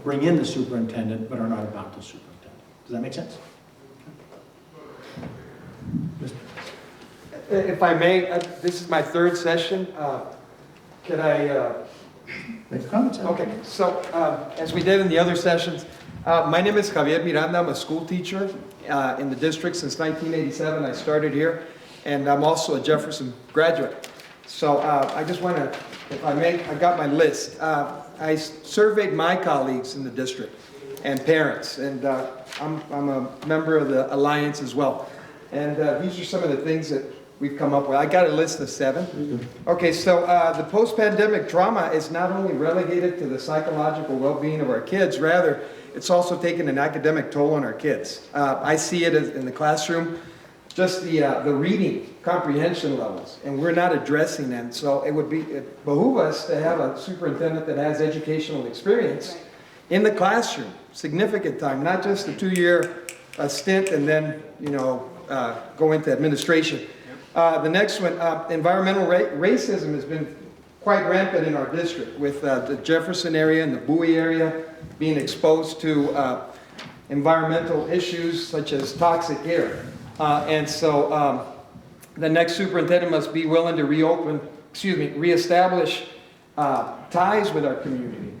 bring in the superintendent but are not about the superintendent. Does that make sense? If I may, this is my third session. Can I... Make comments. Okay, so as we did in the other sessions, my name is Javier Miranda. I'm a school teacher in the district since 1987. I started here, and I'm also a Jefferson graduate. So I just want to, if I may, I got my list. I surveyed my colleagues in the district and parents, and I'm a member of the Alliance as well. And these are some of the things that we've come up with. I got a list of 7. Okay, so the post-pandemic trauma is not only relegated to the psychological well-being of our kids, rather, it's also taken an academic toll on our kids. I see it in the classroom, just the reading comprehension levels, and we're not addressing them. So it behoove us to have a superintendent that has educational experience in the classroom, significant time, not just a 2-year stint and then, go into administration. The next one, environmental racism has been quite rampant in our district, with the Jefferson area and the Bowie area being exposed to environmental issues such as toxic air. And so the next superintendent must be willing to reestablish ties with our community,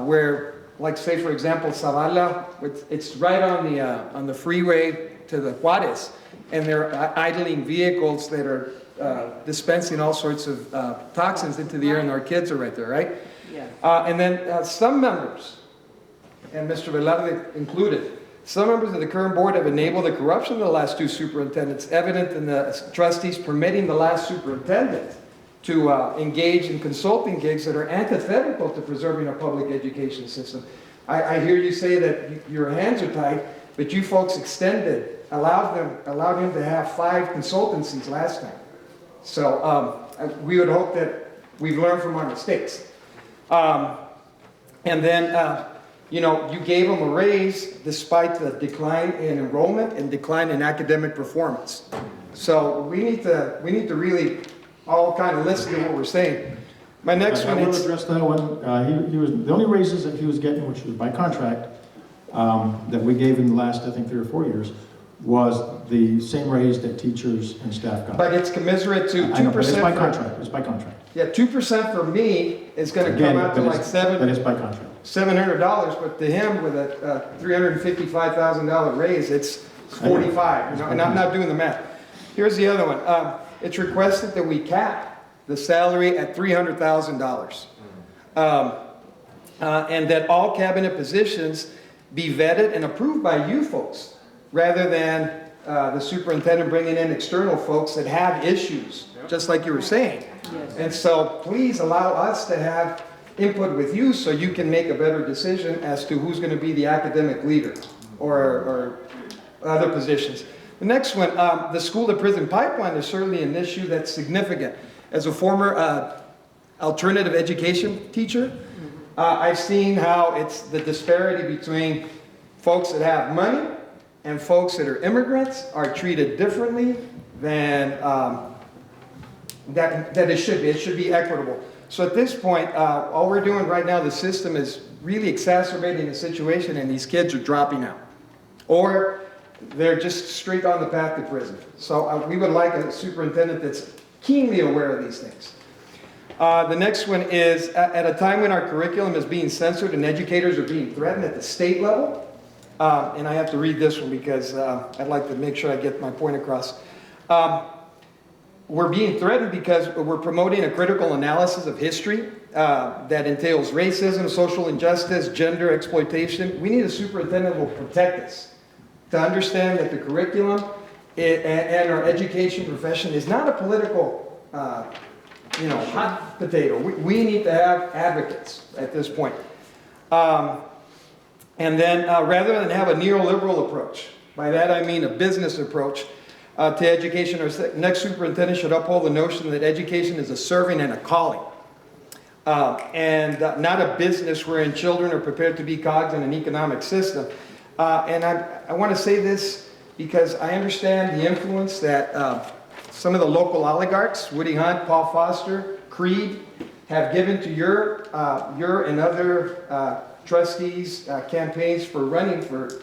where, like say for example, Zavala, it's right on the freeway to the Juarez, and they're idling vehicles that are dispensing all sorts of toxins into the air, and our kids are right there, right? Yeah. And then some members, and Mr. Velarde included, some members of the current board have enabled the corruption of the last 2 superintendents, evident in the trustees permitting the last superintendent to engage in consulting gigs that are antithetical to preserving our public education system. I hear you say that your hands are tied, but you folks allowed him to have 5 consultancies last time. So we would hope that we've learned from our mistakes. And then, you gave them a raise despite the decline in enrollment and decline in academic performance. So we need to really all kind of listen to what we're saying. My next I one will is, address that one. He was, the only raises that he was getting, which was by contract, that we gave in the last, I think, 3 or 4 years, was the same raise that teachers and staff got. but it's commensurate to 2%. I know, but it's by contract, it's by contract. Yeah, 2% for me is gonna Again, come out to but like it's- But it's by contract. $700, but to him with a $355,000 raise, it's 45. You know, and I'm not doing the math. Here's the other one. It's requested that we cap the salary at $300,000. And that all cabinet positions be vetted and approved by you folks, rather than the superintendent bringing in external folks that have issues, just like you were saying. Yes. And so please allow us to have input with you so you can make a better decision as to who's going to be the academic leader or other positions. The next one, the school to prison pipeline is certainly an issue that's significant. As a former alternative education teacher, I've seen how it's the disparity between folks that have money and folks that are immigrants are treated differently than that it should be. It should be equitable. So at this point, all we're doing right now, the system is really exacerbating the situation, and these kids are dropping out. Or they're just straight on the path to prison. So we would like a superintendent that's keenly aware of these things. The next one is, at a time when our curriculum is being censored and educators are being threatened at the state level, and I have to read this one because I'd like to make sure I get my point across. We're being threatened because we're promoting a critical analysis of history that entails racism, social injustice, gender exploitation. We need a superintendent who will protect us, to understand that the curriculum and our education profession is not a political, hot potato. We need to have advocates at this point. And then rather than have a neoliberal approach, by that I mean a business approach to education, our next superintendent should uphold the notion that education is a serving and a calling. And not a business wherein children are prepared to be cogs in an economic system. And I want to say this because I understand the influence that some of the local oligarchs, Woody Hunt, Paul Foster, Creed, have given to your and other trustees' campaigns for running for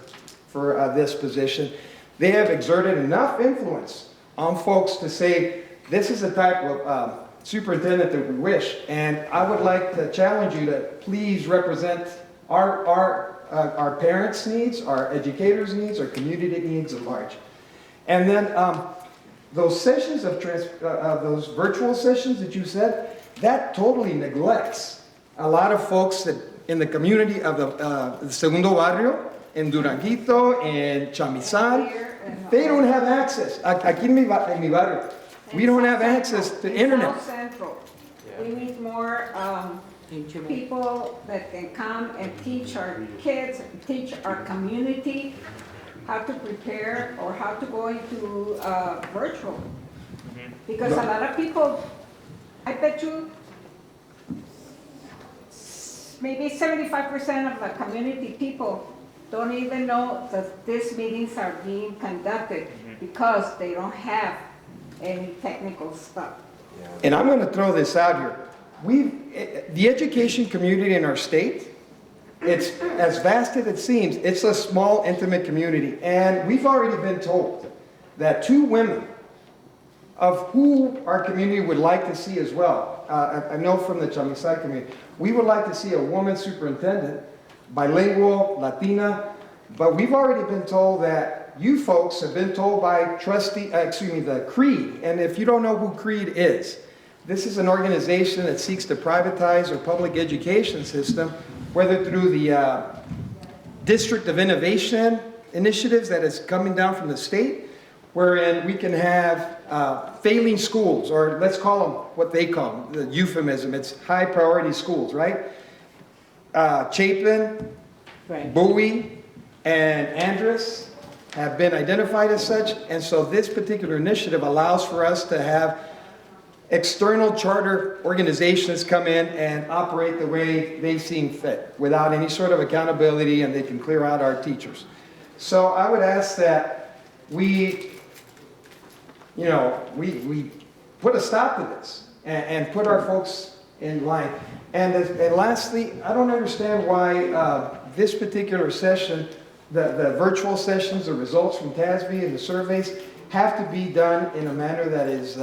this position. They have exerted enough influence on folks to say, this is the type of superintendent that we wish. And I would like to challenge you to please represent our parents' needs, our educators' needs, our community needs at large. And then those sessions of those virtual sessions that you said, that totally neglects a lot of folks that in the community of the Segundo Barrio, in Duranguito, in Chamizal, they don't have access. Aquí en mi barrio, we don't have access to internet. South Central. We need more people that can come and teach our kids, teach our community how to prepare or how to go into virtual. Because a lot of people, I bet you, maybe 75% of the community people don't even know that these meetings are being conducted because they don't have any technical stuff. And I'm going to throw this out here. The education community in our state, it's as vast as it seems. It's a small, intimate community. And we've already been told that 2 women of who our community would like to see as well. I know from the Chamizal community, we would like to see a woman superintendent, bilingual, Latina, but we've already been told that you folks have been told by the Creed, and if you don't know who Creed is, this is an organization that seeks to privatize our public education system, whether through the District of Innovation initiatives that is coming down from the state, wherein we can have failing schools, or let's call them what they call them, the euphemism, it's high priority schools, right? Chapin, Right. Bowie, and Andrus have been identified as such, and so this particular initiative allows for us to have external charter organizations come in and operate the way they seem fit, without any sort of accountability, and they can clear out our teachers. So I would ask that we we put a stop to this and put our folks in line. And lastly, I don't understand why this particular session, the virtual sessions, the results from TASB and the surveys have to be done in a manner that is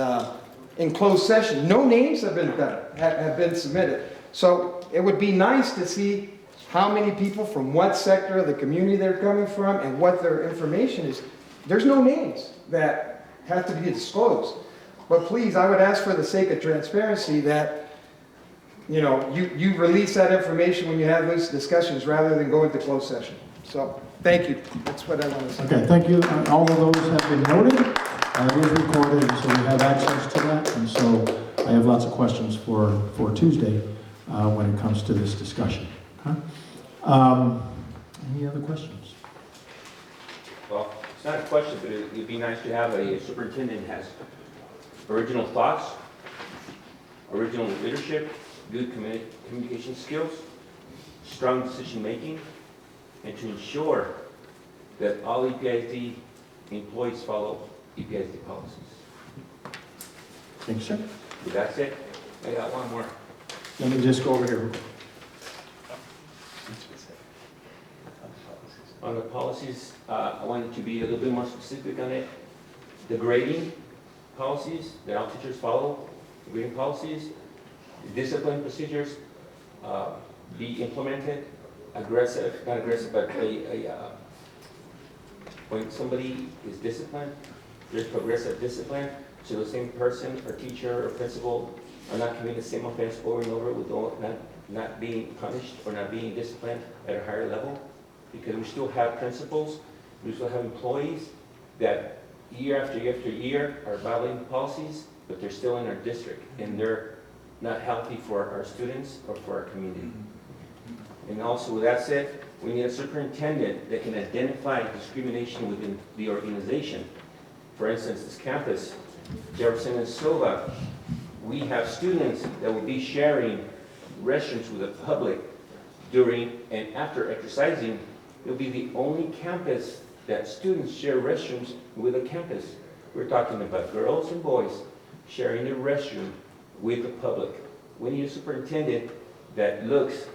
in closed session. No names have been submitted. So it would be nice to see how many people from what sector of the community they're coming from and what their information is. There's no names that have to be disclosed. But please, I would ask for the sake of transparency that, you release that information when you have those discussions rather than go into closed session. So, thank you. That's what I want to say. Okay, thank you. All of those have been noted. It is recorded, and so we have access to that. And so I have lots of questions for Tuesday when it comes to this discussion. Okay? Any other questions? Well, it's not a question, but it'd be nice to have a superintendent has original thoughts, original leadership, good communication skills, strong decision-making, and to ensure that all EPISD employees follow EPISD policies. Thank you, sir. That's it. I got one more. Let me just go over here. On the policies, I wanted to be a little bit more specific on it. The grading policies that all teachers follow, the grading policies, the discipline procedures be implemented. Aggressive, not aggressive, but when somebody is disciplined, there's progressive discipline, so the same person or teacher or principal are not committing the same offense over and over with not being punished or not being disciplined at a higher level. Because we still have principals, we still have employees that year after year after year are violating policies, but they're still in our district and they're not healthy for our students or for our community. And also with that said, we need a superintendent that can identify discrimination within the organization. For instance, this campus, Jefferson and Silva, we have students that will be sharing restrooms with the public during and after exercising. It'll be the only campus that students share restrooms with the campus. We're talking about girls and boys sharing their restroom with the public. We need a superintendent that looks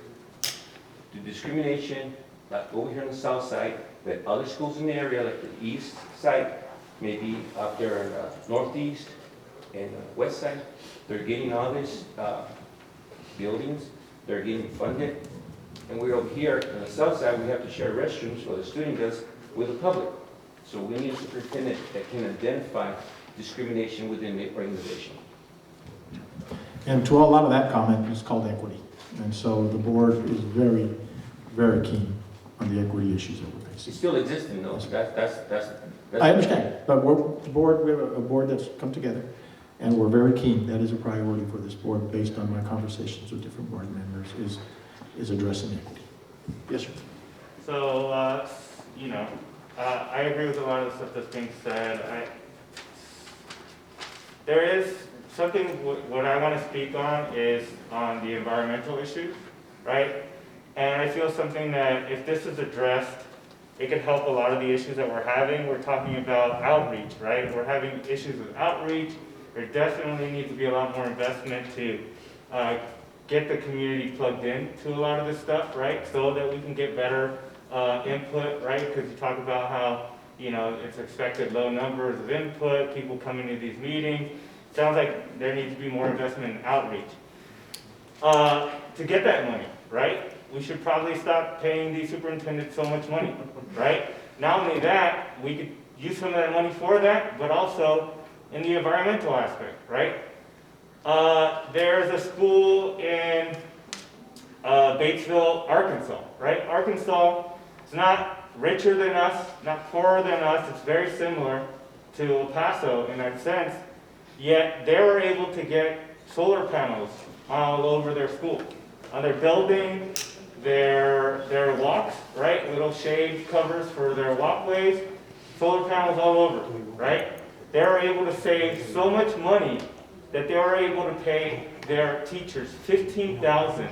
to discrimination, like over here on the south side, that other schools in the area, like the east side, maybe up there in the northeast and west side, they're getting all these buildings, they're getting funded. And we're over here on the south side, we have to share restrooms, or the student does, with the public. So we need a superintendent that can identify discrimination within the organization. And to a lot of that comment is called equity. And so the board is very, very keen on the equity issues that we're It's facing. still existing though, that's I understand, but we have a board that's come together, and we're very keen. That is a priority for this board, based on my conversations with different board members, is addressing equity. Yes, sir. So, I agree with a lot of the stuff that's being said. There is something, what I want to speak on is on the environmental issues, right? And I feel something that if this is addressed, it could help a lot of the issues that we're having. We're talking about outreach, right? We're having issues with outreach. There definitely needs to be a lot more investment to get the community plugged in to a lot of this stuff, right? So that we can get better input, right? Because you talk about how, it's expected low numbers of input, people coming to these meetings. Sounds like there needs to be more investment in outreach. To get that money, right? We should probably stop paying these superintendents so much money, right? Not only that, we could use some of that money for that, but also in the environmental aspect, right? There's a school in Batesville, Arkansas, right? Arkansas is not richer than us, not poorer than us. It's very similar to Paso in that sense. Yet they were able to get solar panels all over their school, on their building, their walks, right? Little shade covers for their walkways, solar panels all over, right? They were able to save so much money that they were able to pay their teachers $15,000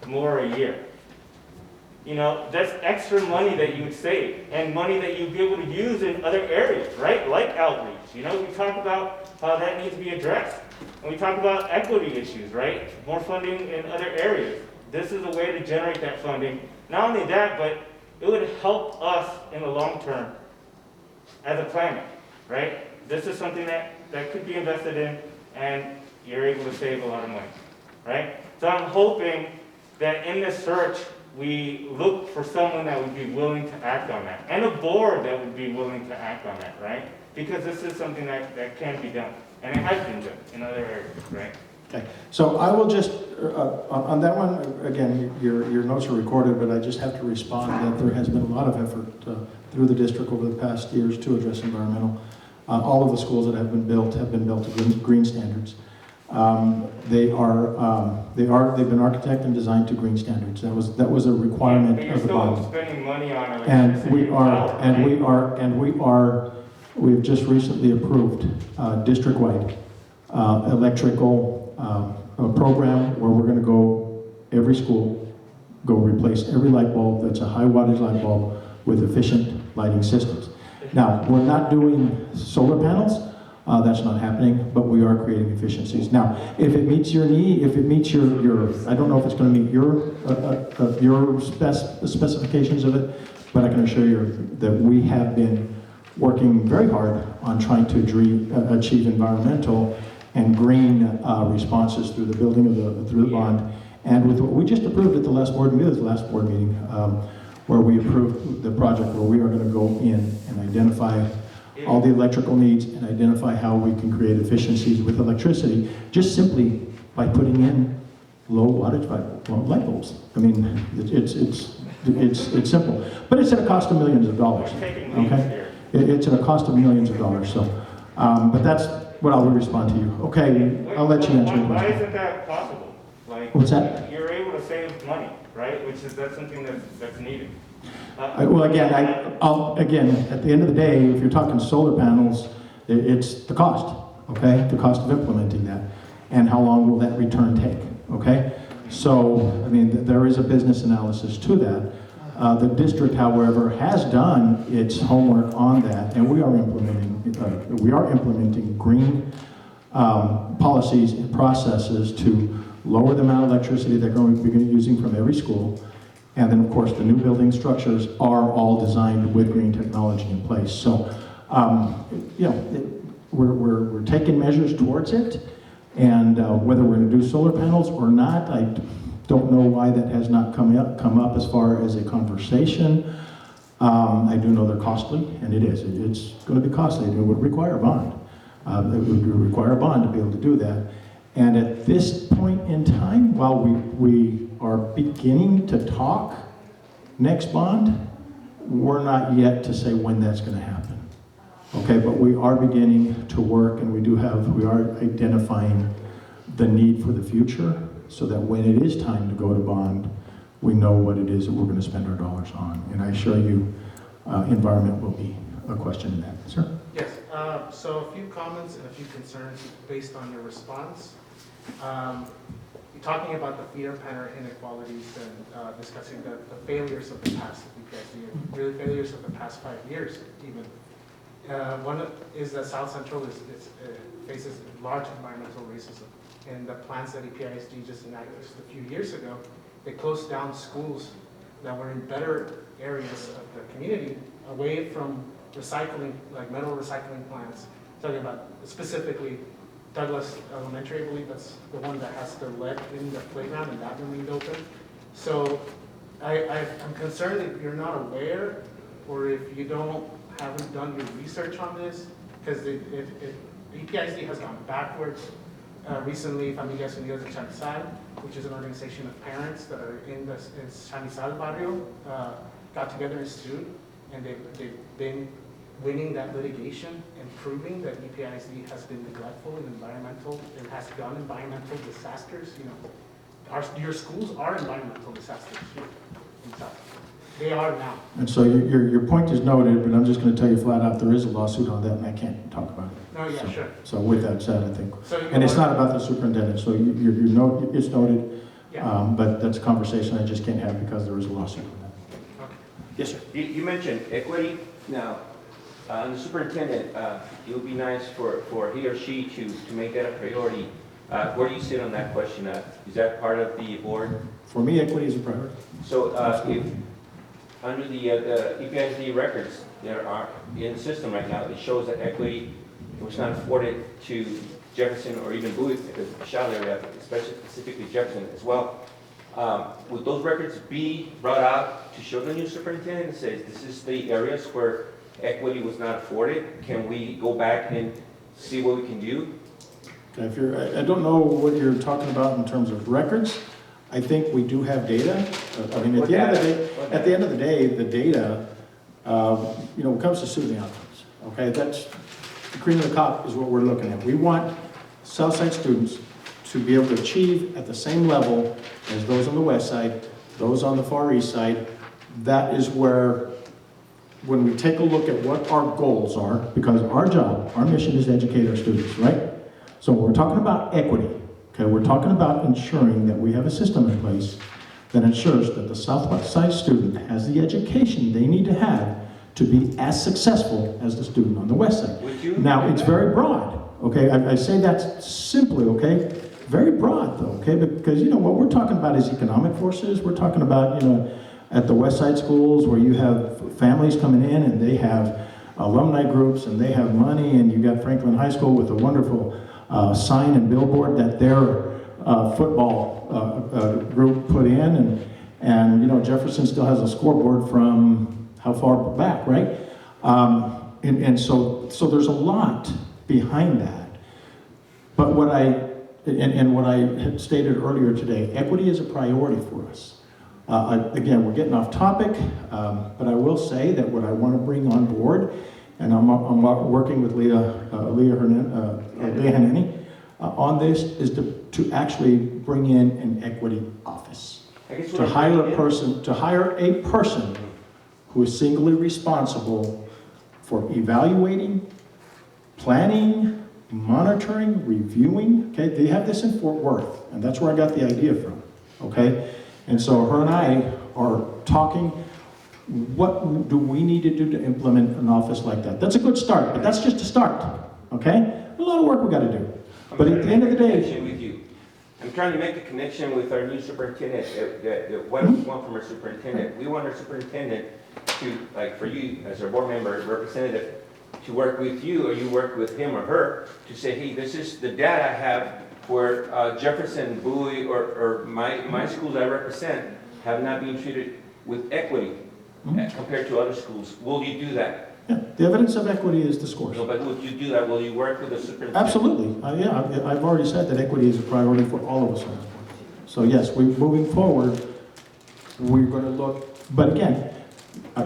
more a year. You know, that's extra money that you would save and money that you'd be able to use in other areas, right? Like outreach. You know, we talk about how that needs to be addressed. And we talk about equity issues, right? More funding in other areas. This is a way to generate that funding. Not only that, but it would help us in the long term as a planet, right? This is something that could be invested in, and you're able to save a lot of money, right? So I'm hoping that in this search, we look for someone that would be willing to act on that, and a board that would be willing to act on that, right? Because this is something that can be done, and it has been done in other areas, right? Okay, so I will just, on that one, again, your notes are recorded, but I just have to respond that there has been a lot of effort through the district over the past years to address environmental. All of the schools that have been built to green standards. They've been architected and designed to green standards. That was a requirement But you're of the still bond. spending money on it. We've just recently approved district-wide electrical program where we're going to go every school, go replace every light bulb that's a high wattage light bulb with efficient lighting systems. Now, we're not doing solar panels. That's not happening, but we are creating efficiencies. Now, if it meets your need, if it meets your I don't know if it's going to meet your specifications of it, but I can assure you that we have been working very hard on trying to achieve environmental and green responses through the building of through the bond, and with what we just approved at the last board meeting, where we approved the project where we are going to go in and identify all the electrical needs and identify how we can create efficiencies with electricity, just simply by putting in low wattage light bulbs. I mean, it's simple, but it's at a cost of millions of dollars. Okay, it's at a cost of millions of dollars. So, but that's what I'll respond to you. Okay, I'll let you answer your Why question. isn't that possible? Like, What's that? You're able to save money, right? That's something that's needed. Well, again, at the end of the day, if you're talking solar panels, it's the cost, okay? The cost of implementing that, and how long will that return take, okay? So, I mean, there is a business analysis to that. The district, however, has done its homework on that, and we are implementing green policies and processes to lower the amount of electricity they're going to be using from every school. And then, of course, the new building structures are all designed with green technology in place. So, you know, we're taking measures towards it. And whether we're going to do solar panels or not, I don't know why that has not come up as far as a conversation. I do know they're costly, and it is. It's going to be costly. It would require a bond. It would require a bond to be able to do that. And at this point in time, while we are beginning to talk next bond, we're not yet to say when that's going to happen. Okay, but we are beginning to work, and we are identifying the need for the future so that when it is time to go to bond, we know what it is that we're going to spend our dollars on. And I assure you, environment will be a question in that. Sir? Yes, so a few comments and a few concerns based on your response. You're talking about the feeder pattern inequalities and discussing the failures of the past, because really failures of the past 5 years even. One is that South Central faces large environmental racism. And the plans that EPISD just enacted just a few years ago, they closed down schools that were in better areas of the community, away from recycling, like metal recycling plants. Talking about specifically Douglas Elementary, I believe that's the one that has the lead in the playground, and that remained open. So I'm concerned if you're not aware, or if you haven't done your research on this, because EPISD has gone backwards. Recently, Familias Unidas de Chanisal, which is an organization of parents that are in Chanisal barrio, got together and sued, and they've been winning that litigation and proving that EPISD has been neglectful in environmental and has done environmental disasters. You know, your schools are environmental disasters here in South. They are now. And so your point is noted, but I'm just going to tell you flat out, there is a lawsuit on that, and I can't talk about it. No, yeah, sure. So with that said, I think, So and it's not about the superintendent, so it's noted, Yeah. but that's a conversation I just can't have because there is a lawsuit on that. Yes, sir. You mentioned equity. Now, the superintendent, it would be nice for he or she to make that a priority. Where do you sit on that question? Is that part of the board? For me, equity is a priority. So if under the EPSD records there are in the system right now, it shows that equity was not afforded to Jefferson or even Bowie, because the Shaw area, especially specifically Jefferson as well. Would those records be brought out to show the new superintendent and says this is the areas where equity was not afforded? Can we go back and see what we can do? Okay, if you're, I don't know what you're talking about in terms of records. I think we do have data. I mean, at the end of the day, the data, you know, when it comes to student outcomes, okay, that's the cream of the crop is what we're looking at. We want Southside students to be able to achieve at the same level as those on the west side, those on the far east side. That is where, when we take a look at what our goals are, because our job, our mission is to educate our students, right? So when we're talking about equity, okay, we're talking about ensuring that we have a system in place that ensures that the Southside student has the education they need to have to be as successful as the student on the west side. Now, it's very broad, okay? I say that simply, okay? Very broad, though, okay? Because, you know, what we're talking about is economic forces. We're talking about, you know, at the west side schools where you have families coming in and they have alumni groups and they have money, and you got Franklin High School with a wonderful sign and billboard that their football group put in, and you know, Jefferson still has a scoreboard from how far back, right? And so there's a lot behind that. But what I had stated earlier today, equity is a priority for us. Again, we're getting off topic, but I will say that what I want to bring on board, and I'm working with Leah Haneni on this, is to actually bring in an equity office. To hire a person who is singly responsible for evaluating, planning, monitoring, reviewing. Okay, they have this in Fort Worth, and that's where I got the idea from. Okay, and so her and I are talking. What do we need to do to implement an office like that? That's a good start, but that's just a start. Okay, a lot of work we got to do. But at the end of the day, I'm trying to make the connection with our new superintendent. What we want from our superintendent. We want our superintendent to, like for you as our board member, representative, to work with you, or you work with him or her, to say, hey, this is the data I have where Jefferson, Bowie, or my schools I represent have not been treated with equity compared to other schools. Will you do that? yeah, the evidence of equity is the scores. No, but would you do that? Will you work with the superintendent? Absolutely. Yeah, I've already said that equity is a priority for all of us on this board. So yes, moving forward, we're going to look, but again,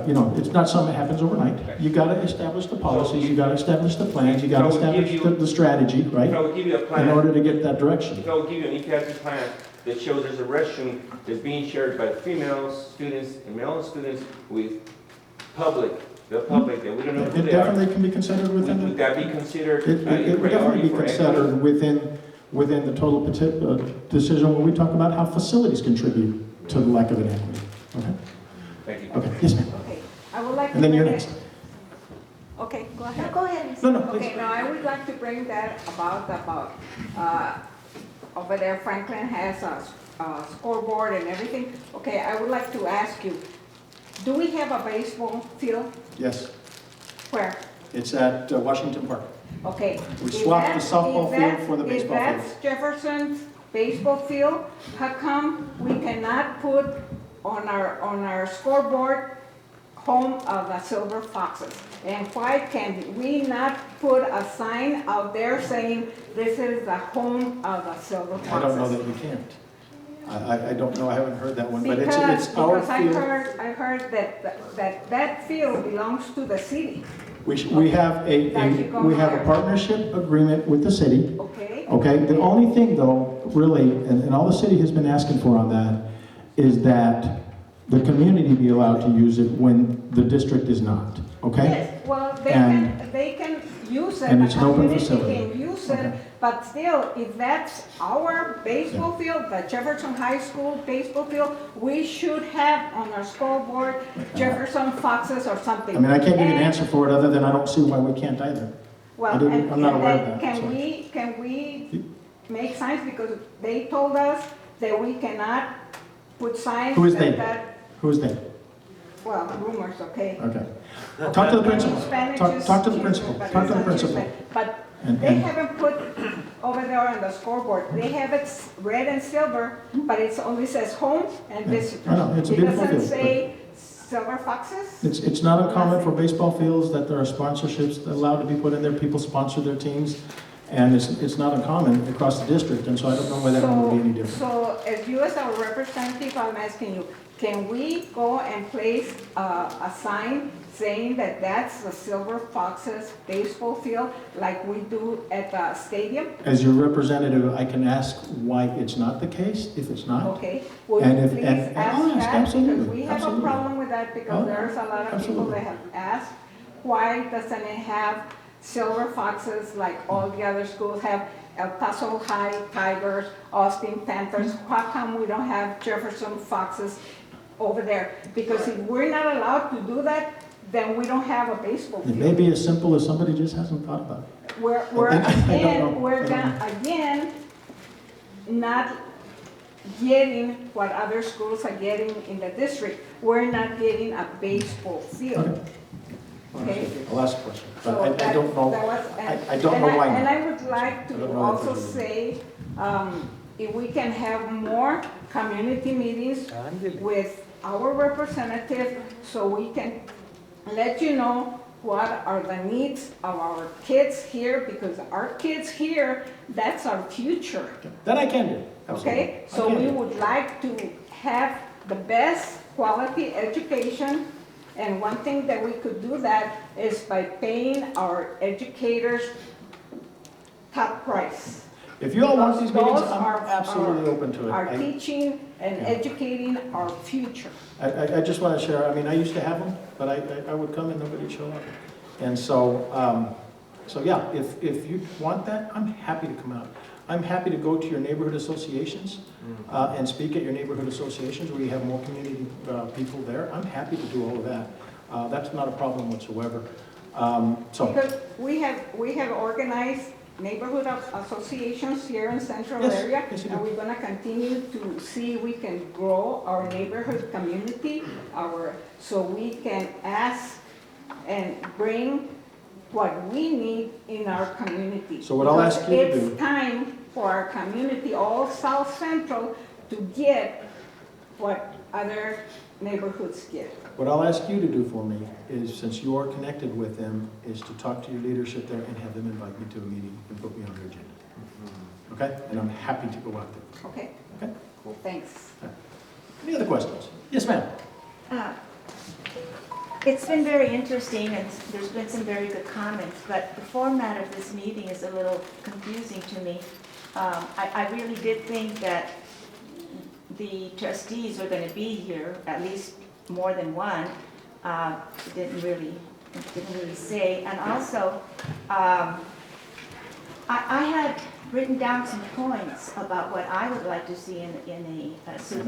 you know, it's not something that happens overnight. Okay. You got to establish the policies, you got to establish the plans, you got to establish the strategy, right? If I would give you a plan, in order to get that direction. if I would give you an EPID plan that shows there's a restroom that's being shared by female students and male students with the public, that we don't know who It they are. definitely can be considered within Would that be considered it a would definitely priority be for considered equity? within the total decision when we talk about how facilities contribute to the lack of inequity. Okay? Thank you. Okay, yes, ma'am. Okay, I would like to. And then you're bring next. it- Okay, go No, ahead. go ahead. No, please. Okay, now I would like to bring that about, over there Franklin has a scoreboard and everything. Okay, I would like to ask you, do we have a baseball field? Yes, Where? it's at Washington Park. Okay. We If swapped the that's- softball if that's- field for the baseball If field. that's Jefferson's baseball field, how come we cannot put on our scoreboard home of the Silver Foxes? And why can we not put a sign out there saying this is the home of the Silver Foxes? I don't know that we can't. I don't know, I haven't heard that one, but it's our Because I field. heard that field belongs to the city, We have we have a partnership agreement with the city. okay? Okay, the only thing though, really, and all the city has been asking for on that, is that the community be allowed to use it when the district is not. okay? Yes, well, And- they can use it, and the it's an open community facility. can use Okay. it, but still, if that's our baseball field, the Jefferson High School baseball field, we should have on our scoreboard Jefferson Foxes or something. I mean, I can't give you an And- answer for it, other than I don't see why we can't either. Well, I didn't- and, I'm not and aware of then that, so. can we make signs, because they told us that we cannot put signs Who is they? that, Who is they? well, rumors, okay. Okay. Talk to the principal. Spanish Talk is to the cheaper, principal. but Talk it's to the not principal. cheaper. But And- they and- haven't put over there on the scoreboard, they have it red and silver, but it only says home and Yeah. visitors. I know, it's a beautiful It field, doesn't say Silver Foxes? It's not uncommon for baseball fields that there are sponsorships allowed to be put in there. People sponsor their teams, and it's not uncommon across the district, and so I don't know why that would be any different. So as you as our representative, I'm asking you, can we go and place a sign saying that that's the Silver Foxes baseball field like we do at the stadium? As your representative, I can ask why it's not the case, if it's not. Okay, would And you if- please and I'll ask ask, that, absolutely, because we have a absolutely. problem with that, because Oh, there's a lot of people absolutely. that have asked, why doesn't it have Silver Foxes like all the other schools have? El Paso High Tigers, Austin Panthers, how come we don't have Jefferson Foxes over there? Because if we're not allowed to do that, then we don't have a baseball It field. may be as simple as somebody just hasn't thought about it. We're I don't know. again, we're I don't gonna, again, not getting what other schools are getting in the district. We're not getting a baseball field. Okay? I'll ask a question, So but I that- don't know, that was- I don't know why And not. I would like I don't to know also that. say, if we can have more community meetings with our representative, so we can let you know what are the needs of our kids here, because our kids here, that's our future, That I can do, absolutely. okay? I So can we do. would like to have the best quality education, and one thing that we could do that is by paying our educators top price. If you all want these meetings, Those I'm are- absolutely open to it. Are I- teaching and Yeah. educating our future. I just want to share, I mean, I used to have them, but I would come and nobody'd show up. And so, yeah, if you want that, I'm happy to come out. I'm happy to go to your neighborhood associations and speak at your neighborhood associations where you have more community people there. I'm happy to do all of that. That's not a problem whatsoever. So, Because we have organized neighborhood associations here in central Yes, area. yes, you do. And we're gonna continue to see if we can grow our neighborhood community, so we can ask and bring what we need in our community. So what I'll ask you to Because do- it's time for our community, all South Central, to get what other neighborhoods get. what I'll ask you to do for me is, since you are connected with them, is to talk to your leadership there and have them invite me to a meeting and put me on their agenda. Okay? And I'm happy to go out there. Okay? Okay? Cool. Thanks. Any other questions? Yes, ma'am. It's been very interesting, and there's been some very good comments, but the format of this meeting is a little confusing to me. I really did think that the trustees were going to be here, at least more than one. It didn't really say. And also, I had written down some points about what I would like to see in a And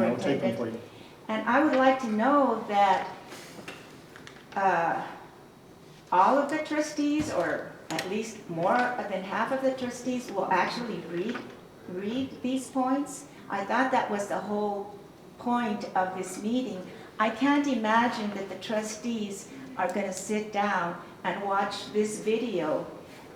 I will take them superintendent. for you. And I would like to know that all of the trustees, or at least more than half of the trustees, will actually read these points. I thought that was the whole point of this meeting. I can't imagine that the trustees are going to sit down and watch this video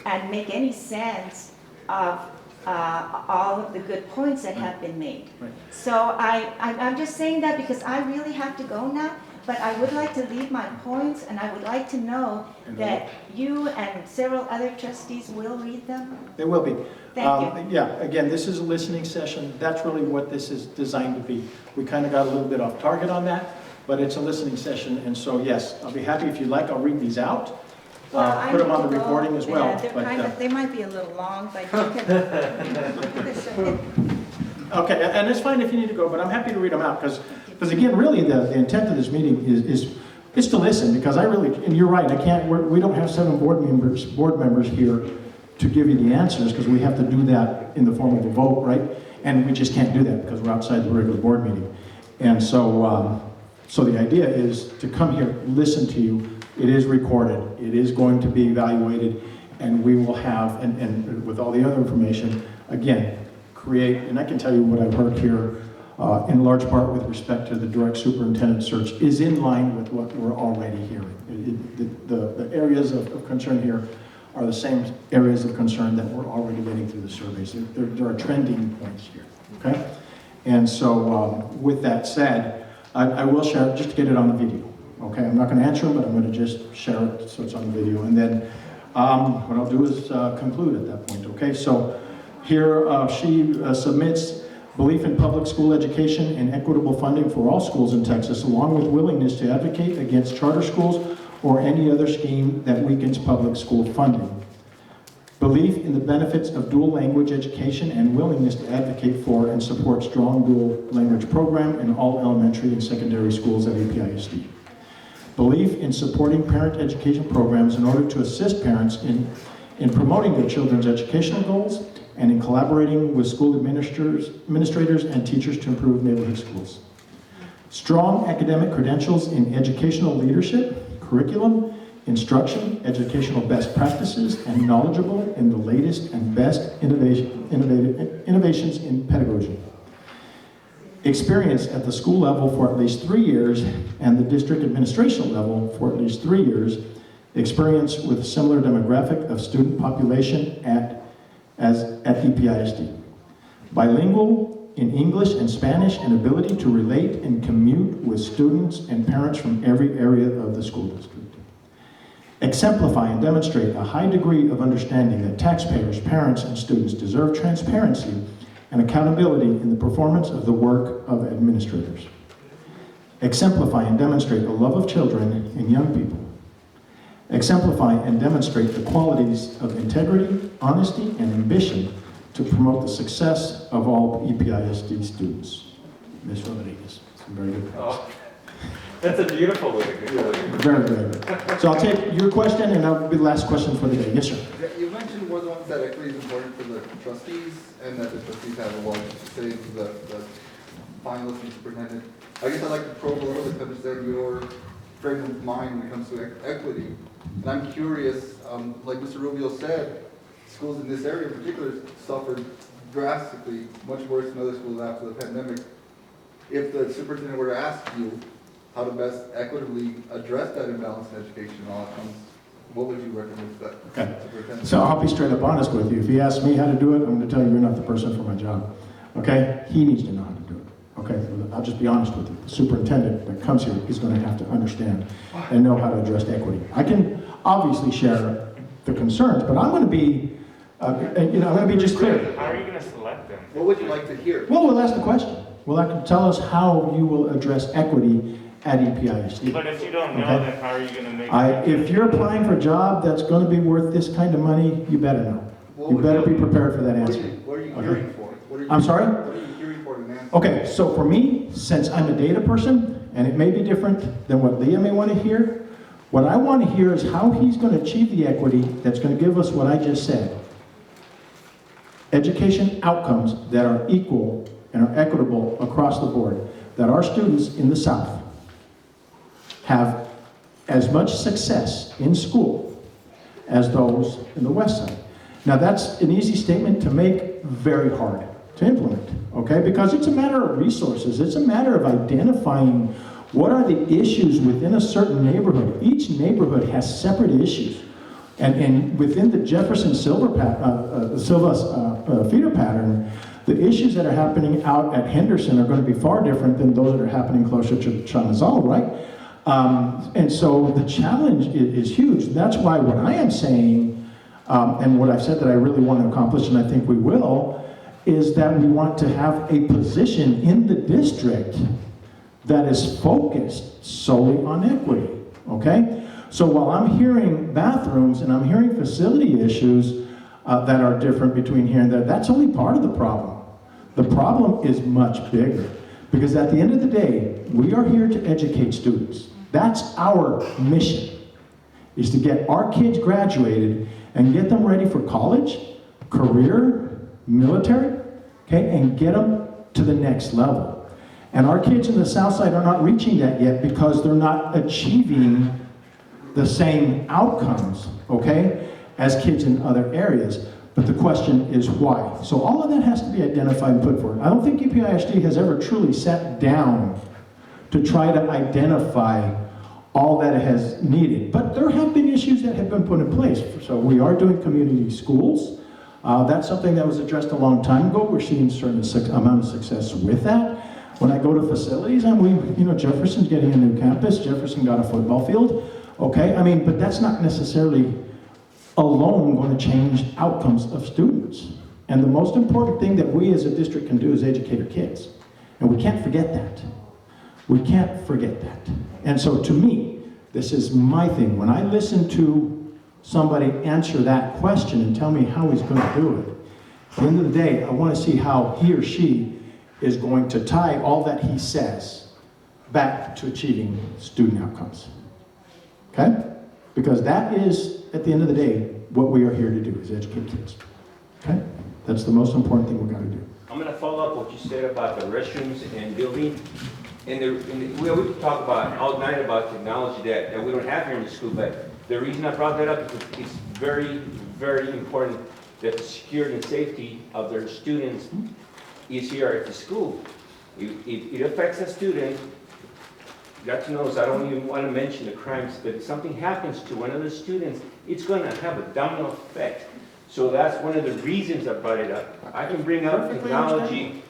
and make any sense of all of the good points that have been made. Right. So I'm just saying that because I really have to go now, but I would like to leave my points, and I would like to know that you and several other trustees will read them. There will be. Thank you. Yeah, again, this is a listening session. That's really what this is designed to be. We kind of got a little bit off target on that, but it's a listening session, and so yes, I'll be happy if you'd like, I'll read these out. I Put them need on to the go. recording as well. Yeah, they're but, kind of, they might be a little long, but you can. Okay, and it's fine if you need to go, but I'm happy to read them out, because again, really, the intent of this meeting is It's to listen, because I really, and you're right, we don't have 7 board members here to give you the answers, because we have to do that in the form of a vote, right? And we just can't do that because we're outside the regular board meeting. And so, so the idea is to come here, listen to you. It is recorded. It is going to be evaluated, and we will have, and with all the other information, again, create, and I can tell you what I've heard here, in large part with respect to the direct superintendent search, is in line with what we're already hearing. The areas of concern here are the same areas of concern that we're already getting through the surveys. There are trending points here, okay? And so with that said, I will share it just to get it on the video, okay? I'm not gonna answer them, but I'm gonna just share it so it's on the video. And then what I'll do is conclude at that point, okay? So here she submits belief in public school education and equitable funding for all schools in Texas, along with willingness to advocate against charter schools or any other scheme that weakens public school funding. Belief in the benefits of dual language education and willingness to advocate for and support strong dual language program in all elementary and secondary schools at APISD. Belief in supporting parent education programs in order to assist parents in promoting their children's educational goals and in collaborating with school administrators and teachers to improve neighborhood schools. Strong academic credentials in educational leadership, curriculum, instruction, educational best practices, and knowledgeable in the latest and best innovations in pedagogy. Experience at the school level for at least 3 years and the district administration level for at least 3 years. Experience with similar demographic of student population at EPISD. Bilingual in English and Spanish, and ability to relate and commute with students and parents from every area of the school district. Exemplify and demonstrate a high degree of understanding that taxpayers, parents, and students deserve transparency and accountability in the performance of the work of administrators. Exemplify and demonstrate a love of children and young people. Exemplify and demonstrate the qualities of integrity, honesty, and ambition to promote the success of all EPISD students. Ms. Rodriguez, some very good points. Oh, that's a beautiful way to go. Very, very good. So I'll take your question, and that'll be the last question for the day. Yes, sir. Yeah, you mentioned one of the ones that equity is important for the trustees, and that the trustees have a lot to say to the finalists and superintendent. I guess I'd like to probe a little bit to understand your frame of mind when it comes to equity. And I'm curious, like Mr. Rubio said, schools in this area in particular suffered drastically, much worse than other schools after the pandemic. If the superintendent were to ask you how to best equitably address that imbalance in educational outcomes, what would you recommend to that superintendent? So I'll be straight up honest with you. If he asks me how to do it, I'm going to tell you you're not the person for my job. Okay? He needs to know how to do it. Okay? I'll just be honest with you. The superintendent that comes here is going to have to understand and know how to address equity. I can obviously share the concerns, but I'm going to be, I'm going to be just clear. How are you going to select them? What would you like to hear? Well, we'll ask the question. Well, tell us how you will address equity at EPISD. But if you don't know, Okay. then how are you going to make If you're applying for a job that's going to be worth this kind of money, you better know. You better be prepared for that answer. What are you hearing for? I'm sorry? What are you hearing for an answer? Okay, so for me, since I'm a data person, and it may be different than what Leah may want to hear, what I want to hear is how he's going to achieve the equity that's going to give us what I just said. Education outcomes that are equal and are equitable across the board. That our students in the South have as much success in school as those in the West Side. Now that's an easy statement to make, very hard to implement, okay? Because it's a matter of resources. It's a matter of identifying what are the issues within a certain neighborhood. Each neighborhood has separate issues. And within the Jefferson Silva feeder pattern, the issues that are happening out at Henderson are going to be far different than those that are happening closer to Chamizal, right? And so the challenge is huge. That's why what I am saying, and what I've said that I really want to accomplish, and I think we will, is that we want to have a position in the district that is focused solely on equity, okay? So while I'm hearing bathrooms and I'm hearing facility issues that are different between here and there, that's only part of the problem. The problem is much bigger, because at the end of the day, we are here to educate students. That's our mission, is to get our kids graduated and get them ready for college, career, military, okay, and get them to the next level. And our kids in the South Side are not reaching that yet because they're not achieving the same outcomes, okay, as kids in other areas. But the question is why? So all of that has to be identified and put forward. I don't think UPISD has ever truly sat down to try to identify all that it has needed. But there have been issues that have been put in place. So we are doing community schools. That's something that was addressed a long time ago. We're seeing a certain amount of success with that. When I go to facilities, and Jefferson's getting a new campus. Jefferson got a football field. Okay, I mean, but that's not necessarily alone going to change outcomes of students. And the most important thing that we as a district can do is educate our kids. And we can't forget that. We can't forget that. And so to me, this is my thing. When I listen to somebody answer that question and tell me how he's going to do it, at the end of the day, I want to see how he or she is going to tie all that he says back to achieving student outcomes. Okay? Because that is, at the end of the day, what we are here to do, is educate kids. Okay? That's the most important thing we've got to do. I'm going to follow up what you said about the restrooms and building. We could talk about all night about technology that we don't have here in the school, but the reason I brought that up is because it's very, very important that the security and safety of their students is here at the school. It affects the student. Got to know, I don't even want to mention the crimes, but if something happens to one of the students, it's going to have a domino effect. So that's one of the reasons I brought it up. I can bring up technology.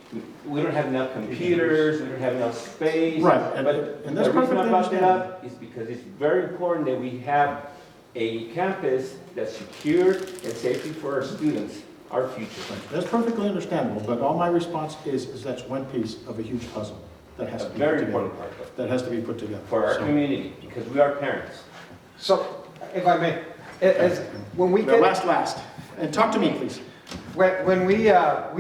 We don't have enough computers, we don't have enough space. Right, But and that's the reason I perfectly brought that understandable. up is because it's very important that we have a campus that's secure and safety for our students, our future. That's perfectly understandable, but all my response is that's one piece of a huge puzzle that has A to be very put together. important part That has to be put together. for our So- community, because we are parents. So, if I may, when we No, get, last. And talk to me, please. when we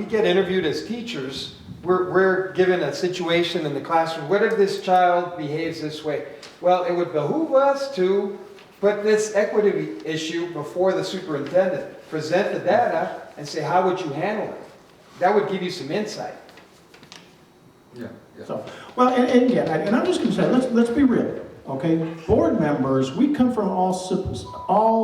get interviewed as teachers, we're given a situation in the classroom. What if this child behaves this way? Well, it would behoove us to put this equity issue before the superintendent, present the data, and say, how would you handle it? That would give you some insight. Yeah. So, well, and again, and I'm just going to say, let's be real, okay? Board members, we come from all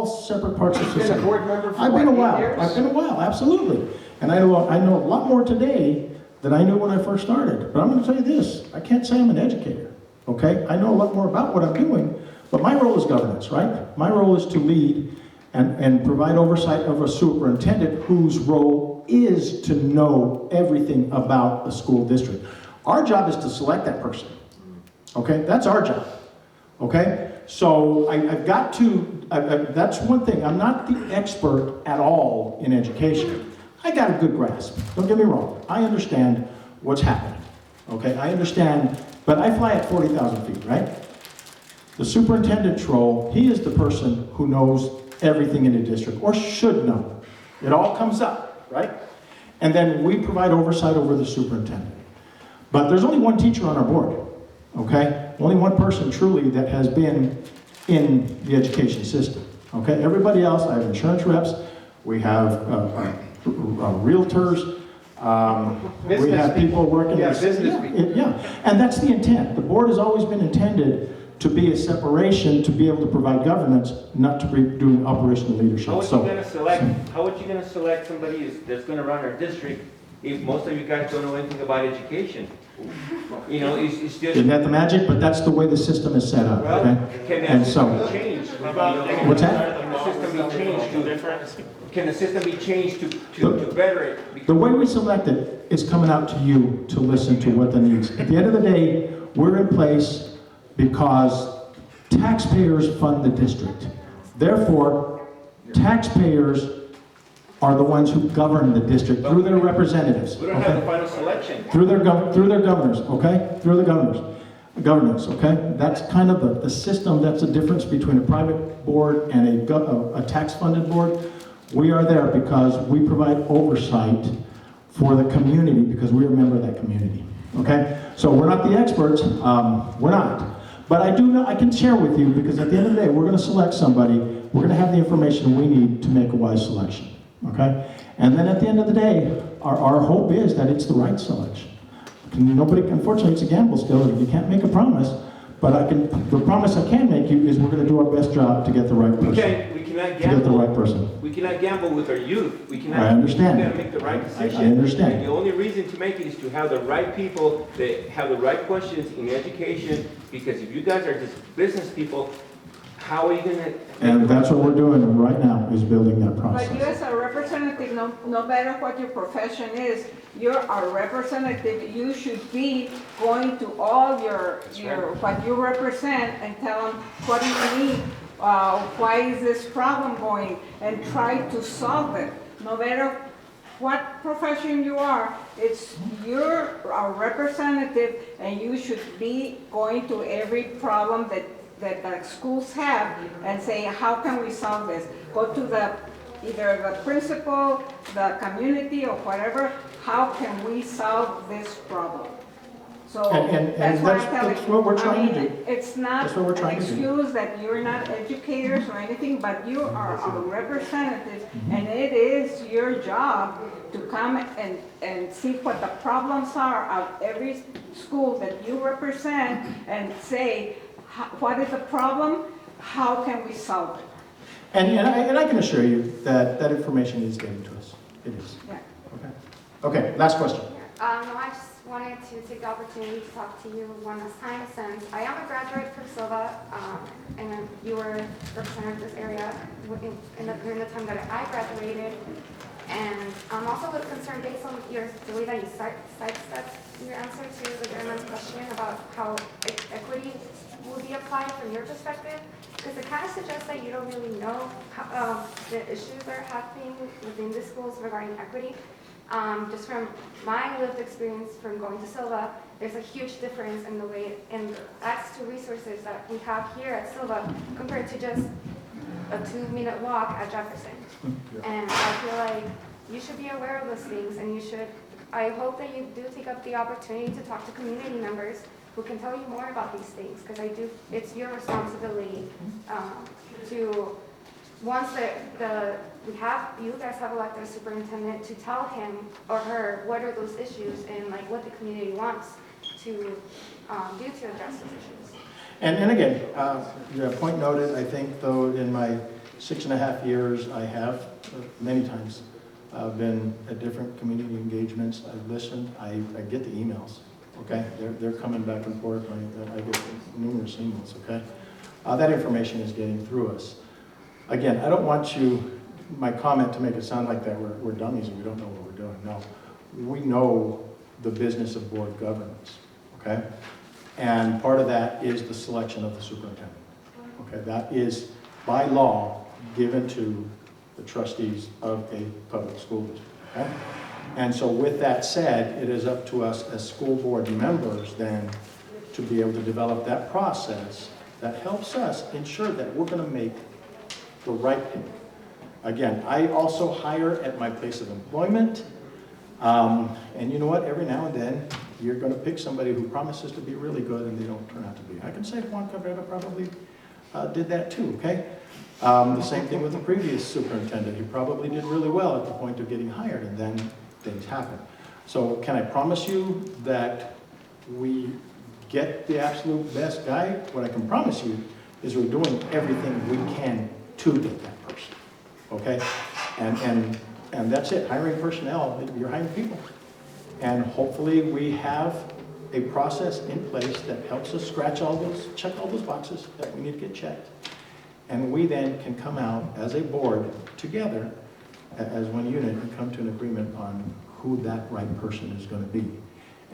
separate parts of You've been a society. board member for I've been a what, 8 while. years? I've been a while, absolutely. And I know a lot more today than I knew when I first started. But I'm going to tell you this: I can't say I'm an educator. Okay, I know a lot more about what I'm doing, but my role is governance, right? My role is to lead and provide oversight of a superintendent whose role is to know everything about a school district. Our job is to select that person. Okay, that's our job. Okay, so I've got to. That's one thing. I'm not the expert at all in education. I got a good grasp. Don't get me wrong. I understand what's happening. Okay, I understand, but I fly at 40,000 feet, right? The superintendent's role, he is the person who knows everything in the district, or should know. It all comes up, right? And then we provide oversight over the superintendent. But there's only one teacher on our board, okay? Only one person truly that has been in the education system, okay? Everybody else, I have insurance reps, we have realtors, we have people working. Business people. Yeah, and that's the intent. The board has always been intended to be a separation, to be able to provide governance, not to be doing operational leadership. How would you gonna select somebody that's gonna run our district if most of you guys don't know anything about education? You know, it's just. Isn't that the magic? But that's the way the system is set up, okay? Can And that so, system be changed? what's that? Can the system be changed to better it? The way we select it is coming out to you to listen to what the needs. At the end of the day, we're in place because taxpayers fund the district. Therefore, taxpayers are the ones who govern the district through their representatives. We don't have the final selection. Through their governors, okay? Through the governors, okay? That's kind of the system. That's the difference between a private board and a tax-funded board. We are there because we provide oversight for the community because we're a member of that community, okay? So we're not the experts, we're not. But I do know, I can share with you, because at the end of the day, we're going to select somebody, we're going to have the information we need to make a wise selection, okay? And then at the end of the day, our hope is that it's the right selection. Nobody, unfortunately, it's a gamble still, you can't make a promise, but the promise I can make you is we're going to do our best job to get the right person. We cannot To get the gamble. right person. We cannot gamble with our youth. We cannot. I understand. We gotta make the right decision. I understand. And the only reason to make it is to have the right people that have the right questions in education. Because if you guys are just business people, how are you gonna? And that's what we're doing right now, is building that But you process. as a representative, no matter what your profession is, you're a representative. You should be going to all what you represent and tell them, what do you need? Why is this problem going? And try to solve it. No matter what profession you are, you're a representative and you should be going to every problem that the schools have and say, how can we solve this? Go to either the principal, the community, or whatever, how can we solve this problem? So And that's why I'm telling that's what we're trying to I mean, do. it's not That's what we're an trying to do. excuse that you're not educators or anything, but you are a representative, and it is your job to come and see what the problems are of every school that you represent and say, what is the problem? How can we solve it? And I can assure you that that information is given to us. It is. Yeah. Okay, last question. No, I just wanted to take the opportunity to talk to you one last time, since I am a graduate from Silva, and you were representing this area during the time that I graduated. And I'm also a little concerned based on the way that you sidestepped your answer to the gentleman's question about how equity will be applied from your perspective, because it kind of suggests that you don't really know how, the issues that are happening within the schools regarding equity. Just from my lived experience from going to Silva, there's a huge difference in the way and access to resources that we have here at Silva compared to just a 2-minute walk at Jefferson. And I feel like you should be aware of those things, and I hope that you do take up the opportunity to talk to community members who can tell you more about these things, because it's your responsibility to, once you guys have elected a superintendent, to tell him or her what are those issues and like what the community wants to do to address those issues. And again, the point noted, I think though in my 6.5 years, I have many times been at different community engagements. I've listened, I get the emails, okay? They're coming back and forth. I get numerous emails, okay? That information is getting through us. Again, I don't want my comment to make it sound like that we're dummies and we don't know what we're doing. No, we know the business of board governance, okay? And part of that is the selection of the superintendent, okay? That is, by law, given to the trustees of a public school district, okay? And so with that said, it is up to us as school board members then to be able to develop that process that helps us ensure that we're going to make the right pick. Again, I also hire at my place of employment, and you know what, every now and then, you're going to pick somebody who promises to be really good and they don't turn out to be. I can say Juan Cabrera probably did that too, okay? The same thing with the previous superintendent. He probably did really well at the point of getting hired, and then things happen. So can I promise you that we get the absolute best guy? What I can promise you is we're doing everything we can to get that person, okay? And that's it, hiring personnel, you're hiring people. And hopefully we have a process in place that helps us check all those boxes that we need to get checked. And we then can come out as a board together, as one unit, and come to an agreement on who that right person is going to be.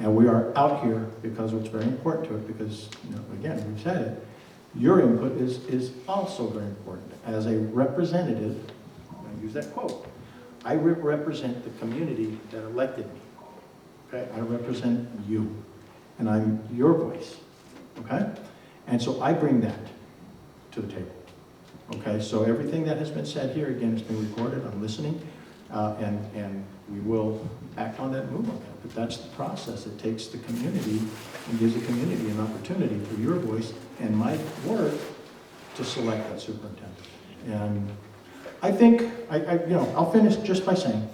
And we are out here because it's very important to it, because, again, we've said it, your input is also very important. As a representative, I use that quote, I represent the community that elected me. Okay, I represent you, and I'm your voice, okay? And so I bring that to the table, okay? So everything that has been said here, again, has been recorded, I'm listening, and we will act on that and move on that. But that's the process. It takes the community and gives the community an opportunity for your voice and my word to select that superintendent. And I think, I'll finish just by saying,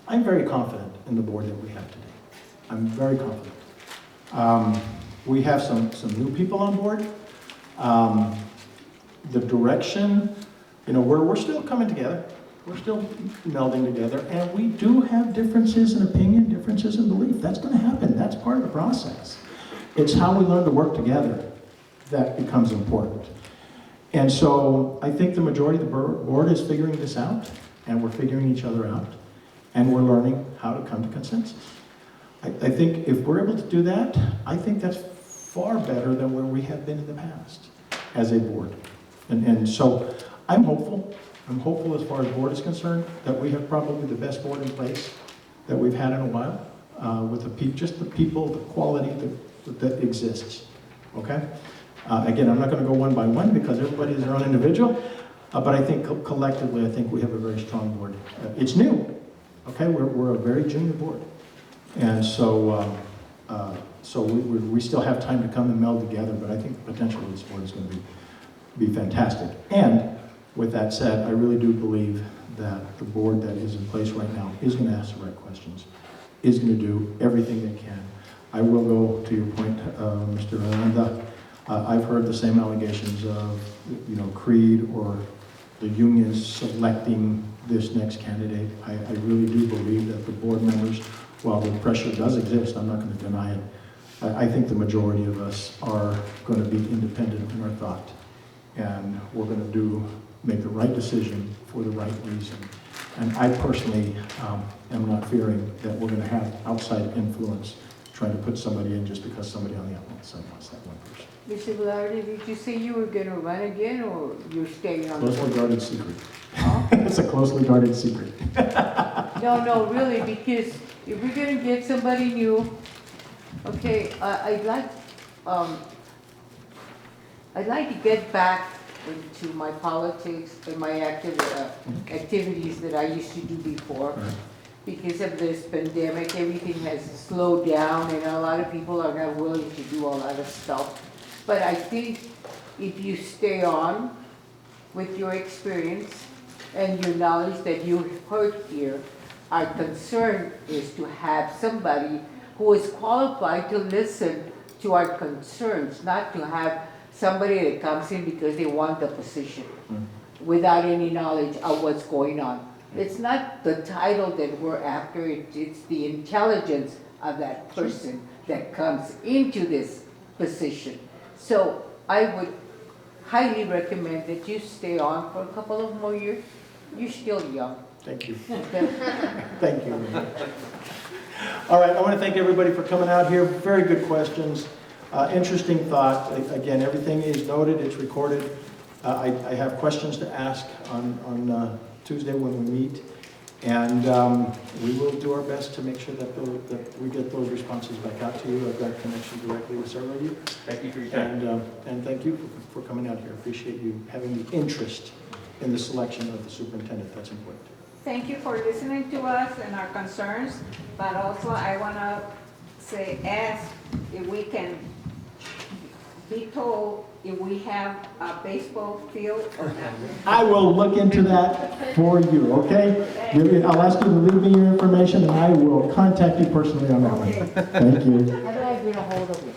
I'm very confident in the board that we have today. I'm very confident. We have some new people on board. The direction, we're still coming together. We're still melding together, and we do have differences in opinion, differences in belief. That's going to happen. That's part of the process. It's how we learn to work together that becomes important. And so I think the majority of the board is figuring this out, and we're figuring each other out, and we're learning how to come to consensus. I think if we're able to do that, I think that's far better than where we have been in the past as a board. And so I'm hopeful. I'm hopeful as far as board is concerned that we have probably the best board in place that we've had in a while, with just the people, the quality that exists, okay? Again, I'm not going to go one by one because everybody is their own individual, but I think collectively, I think we have a very strong board. It's new, okay? We're a very junior board. And so we still have time to come and meld together, but I think potentially this board is going to be fantastic. And with that said, I really do believe that the board that is in place right now is going to ask the right questions, is going to do everything they can. I will go to your point, Mr. Aranda. I've heard the same allegations of, Creed or the unions selecting this next candidate. I really do believe that the board members, while the pressure does exist, I'm not going to deny it, I think the majority of us are going to be independent in our thought. And we're going to make the right decision for the right reason. And I personally am not fearing that we're going to have outside influence trying to put somebody in just because somebody on the outside wants that one person. Mr. Velarde, did you say you were going to run again, or you're staying on? Closely guarded secret. It's a closely guarded secret. No, really, because if we're going to get somebody new, okay, I'd like to get back into my politics and my activities that I used to do before. Right. Because of this pandemic, everything has slowed down, and a lot of people are not willing to do a lot of stuff. But I think if you stay on with your experience and your knowledge that you heard here, our concern is to have somebody who is qualified to listen to our concerns, not to have somebody that comes in because they want the position without any knowledge of what's going on. It's not the title that we're after, it's the intelligence of that person that comes into this position. So I would highly recommend that you stay on for a couple of more years. You're still young. Thank you. Thank you. All right, I want to thank everybody for coming out here. Very good questions. Interesting thought. Again, everything is noted, it's recorded. I have questions to ask on Tuesday when we meet, and we will do our best to make sure that we get those responses back out to you. I've got connection directly with several of you. Thank you for your time. And thank you for coming out here. Appreciate you having the interest in the selection of the superintendent. That's important. Thank you for listening to us and our concerns, but also I want to ask if we can be told if we have a baseball field or not. I will look into that for you, okay? I'll ask you to leave me your information, and I will contact you personally on that one. Okay. Thank you. How do I get a hold of you?